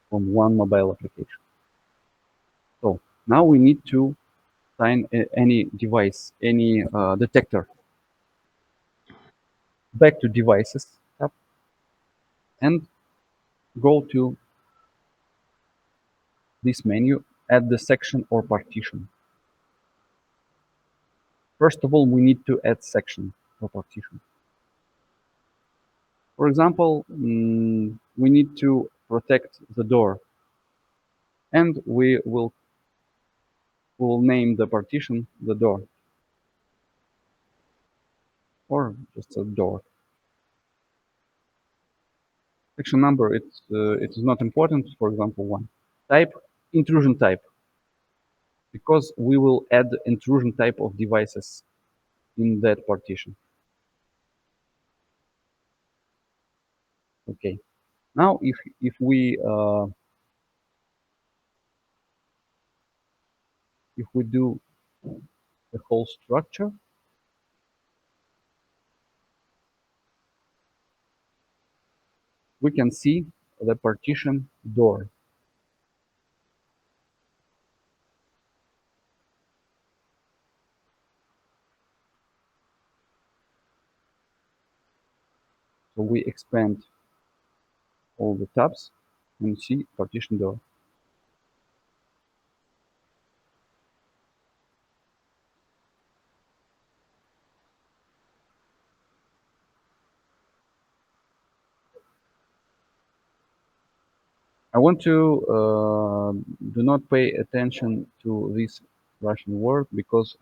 from one mobile application. So now we need to assign any device, any detector. Back to devices tab and go to this menu, add the section or partition. First of all, we need to add section or partition. For example, we need to protect the door, and we will name the partition the door, or just a door. Section number, it is not important. For example, 1. Type, intrusion type, because we will add intrusion type of devices in that partition. Okay. Now, if we do the whole structure, we can see the partition door. So we expand all the tabs and see partition door. I want to do not pay attention to this Russian word, because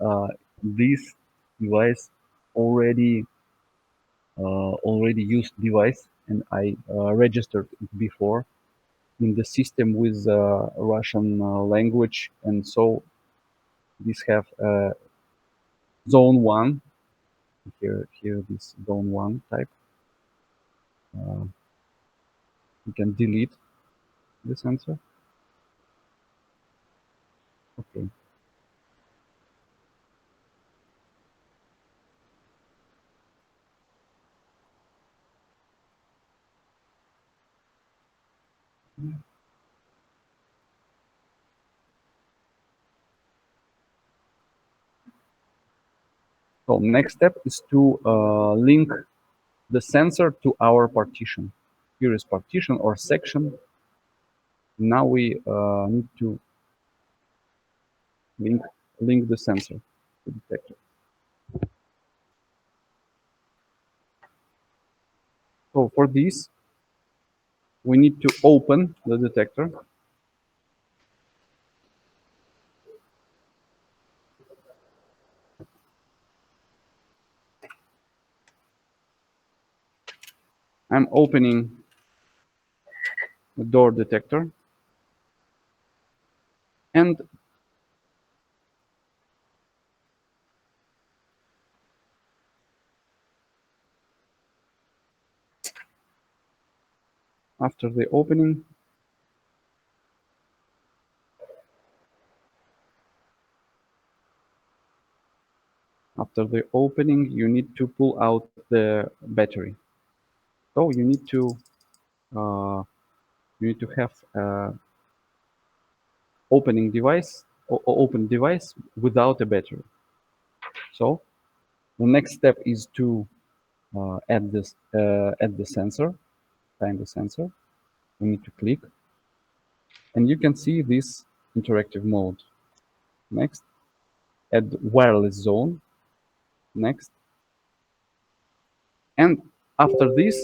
this device already used device, and I registered it before in the system with Russian language, and so this have zone 1 here this zone 1 type. You can delete this answer. So next step is to link the sensor to our partition. Here is partition or section. Now we need to link the sensor to detector. So for this, we need to open the detector. I'm opening the door detector. And after the opening, you need to pull out the battery. So you need to have open device without a battery. So the next step is to add the sensor, find the sensor. We need to click, and you can see this interactive mode. Next, add wireless zone. Next, and after this,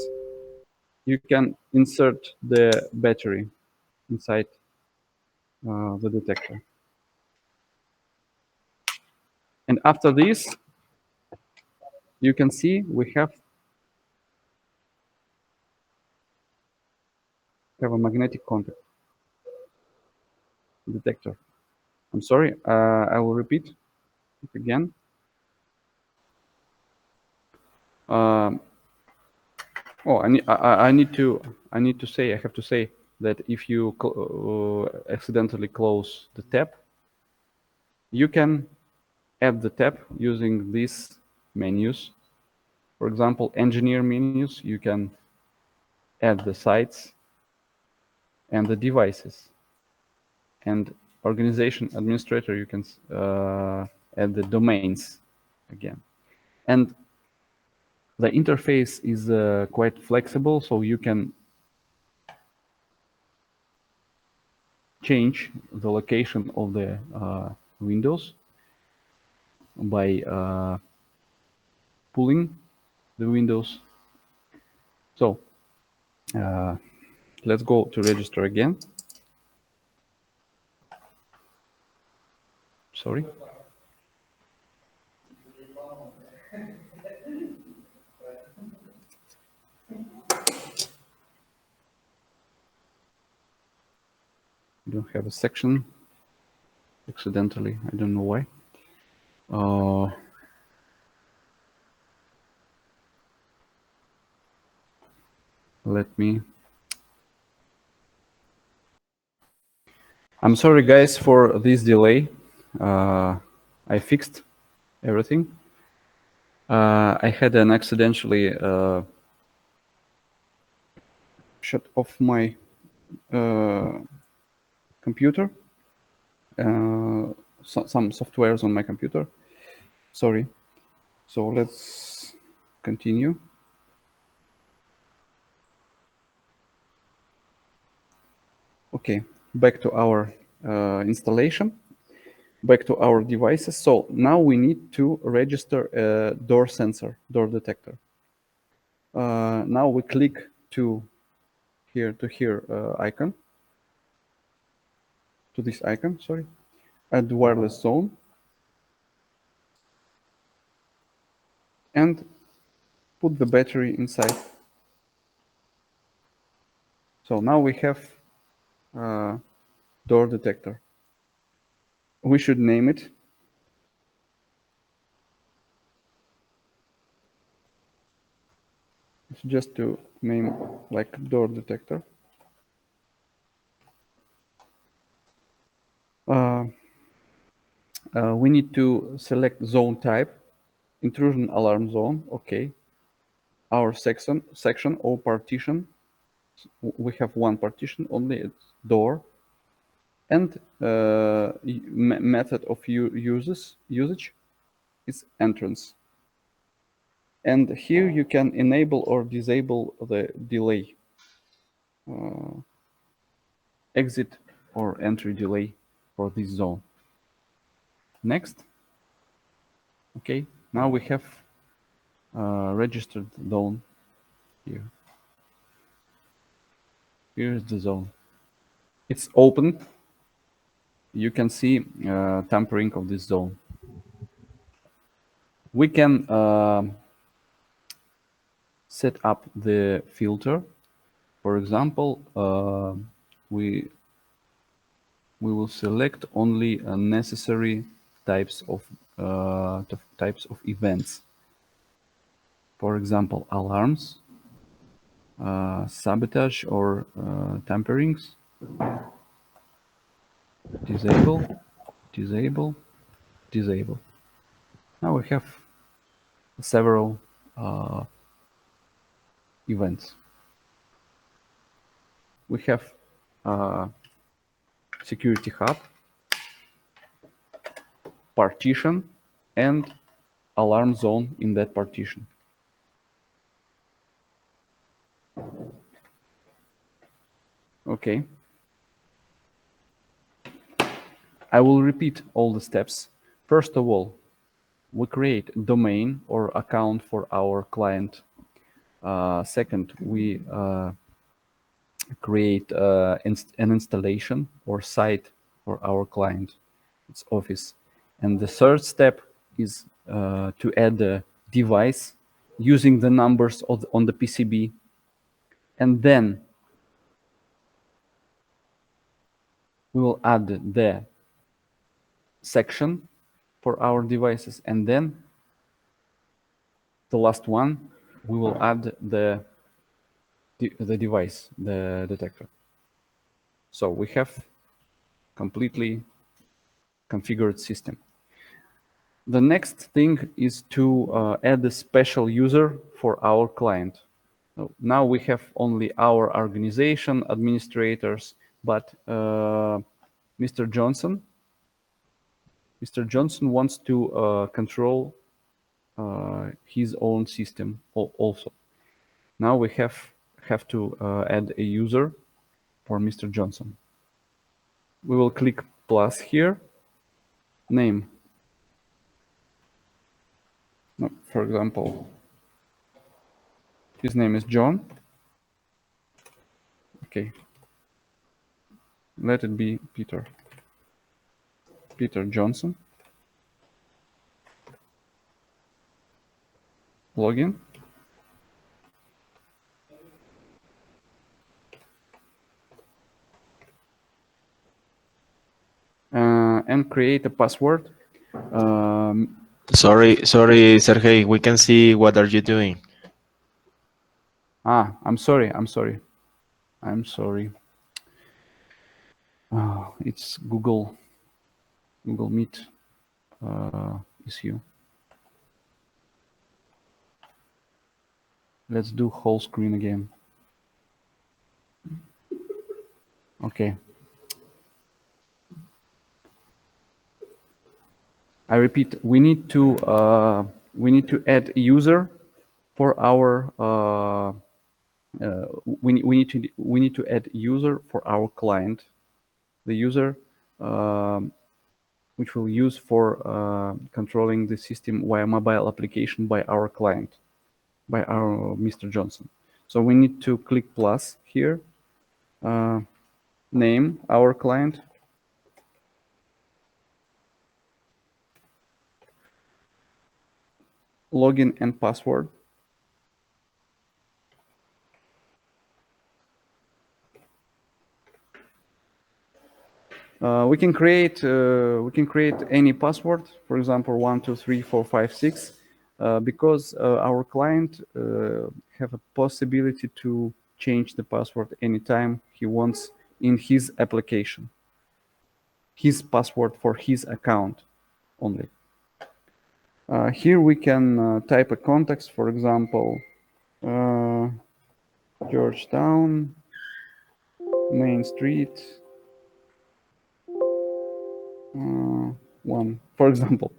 you can insert the battery inside the detector. And after this, you can see we have a magnetic contact detector. I'm sorry, I will repeat it again. Oh, I need to say, I have to say that if you accidentally close the tab, you can add the tab using these menus. For example, engineer menus, you can add the sites and the devices. And organization administrator, you can add the domains again. And the interface is quite flexible, so you can change the location of the windows by pulling the windows. So let's go to register again. Sorry. I don't have a section accidentally. I don't know why. Let me. I'm sorry, guys, for this delay. I fixed everything. I had an accidentally shut off my computer. Some softwares on my computer. Sorry. So let's continue. Okay, back to our installation, back to our devices. So now we need to register a door sensor, door detector. Now we click to here icon, to this icon, sorry, add wireless zone, and put the battery inside. So now we have door detector. We should name it. It's just to name like door detector. We need to select zone type, intrusion alarm zone, okay. Our section or partition, we have one partition only, it's door, and method of usage is entrance. And here you can enable or disable the delay, exit or entry delay for this zone. Next. Okay, now we have registered zone here. Here's the zone. It's open. You can see tampering of this zone. We can set up the filter. For example, we will select only necessary types of events. For example, alarms, sabotage or tamperings. Disable, disable, disable. Now we have several events. We have security hub, partition, and alarm zone in that partition. Okay. I will repeat all the steps. First of all, we create a domain or account for our client. Second, we create an installation or site for our client, its office. And the third step is to add a device using the numbers on the PCB. And then we will add the section for our devices. And then the last one, we will add the device, the detector. So we have completely configured system. The next thing is to add a special user for our client. So now we have only our organization administrators, but Mr. Johnson wants to control his own system also. Now we have to add a user for Mr. Johnson. We will click plus here. Name. No, for example, his name is John. Okay. Let it be Peter. Peter Johnson. Login. And create a password. Sorry, Sergey. We can see what are you doing. I'm sorry. It's Google Meet issue. Let's do whole screen again. Okay. I repeat, we need to add a user for our we need to add user for our client, the user which we'll use for controlling the system via mobile application by our client, by our Mr. Johnson. So we need to click plus here, name our client, login and password. We can create any password, for example 1 2 3 4 5 6, because our client have a possibility to change the password anytime he wants in his application, his password for his account only. Here we can type a context, for example, Georgetown Main Street 1, for example,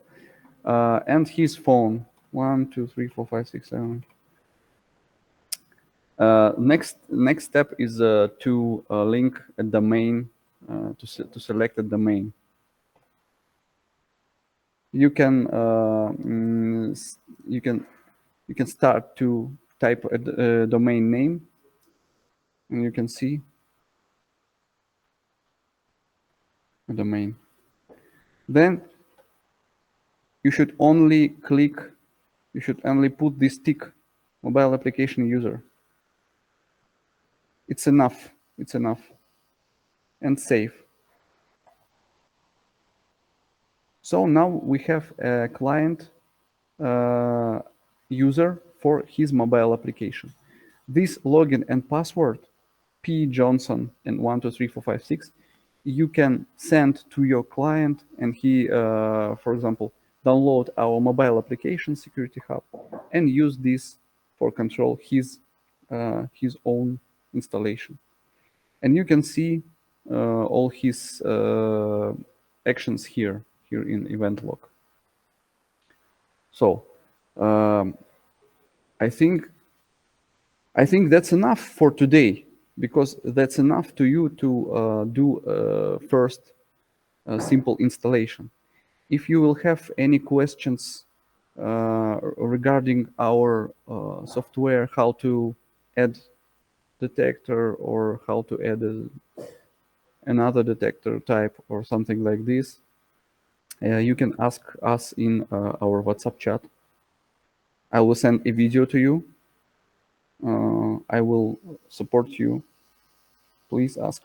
and his phone 1, 2, 3, 4, 5, 6, 7. Next step is to link a domain to select a domain. You can you can start to type a domain name, and you can see a domain. Then you should only click. You should only put this tick, mobile application user. It's enough. It's enough. And save. So now we have a client user for his mobile application. This login and password, P Johnson and 123456, you can send to your client, and he, for example, download our mobile application Security Hub and use this for control his own installation. And you can see all his actions here in event log. So I think that's enough for today, because that's enough to you to do first simple installation. If you will have any questions regarding our software, how to add detector or how to add another detector type or something like this, you can ask us in our WhatsApp chat. I will send a video to you. I will support you. Please ask.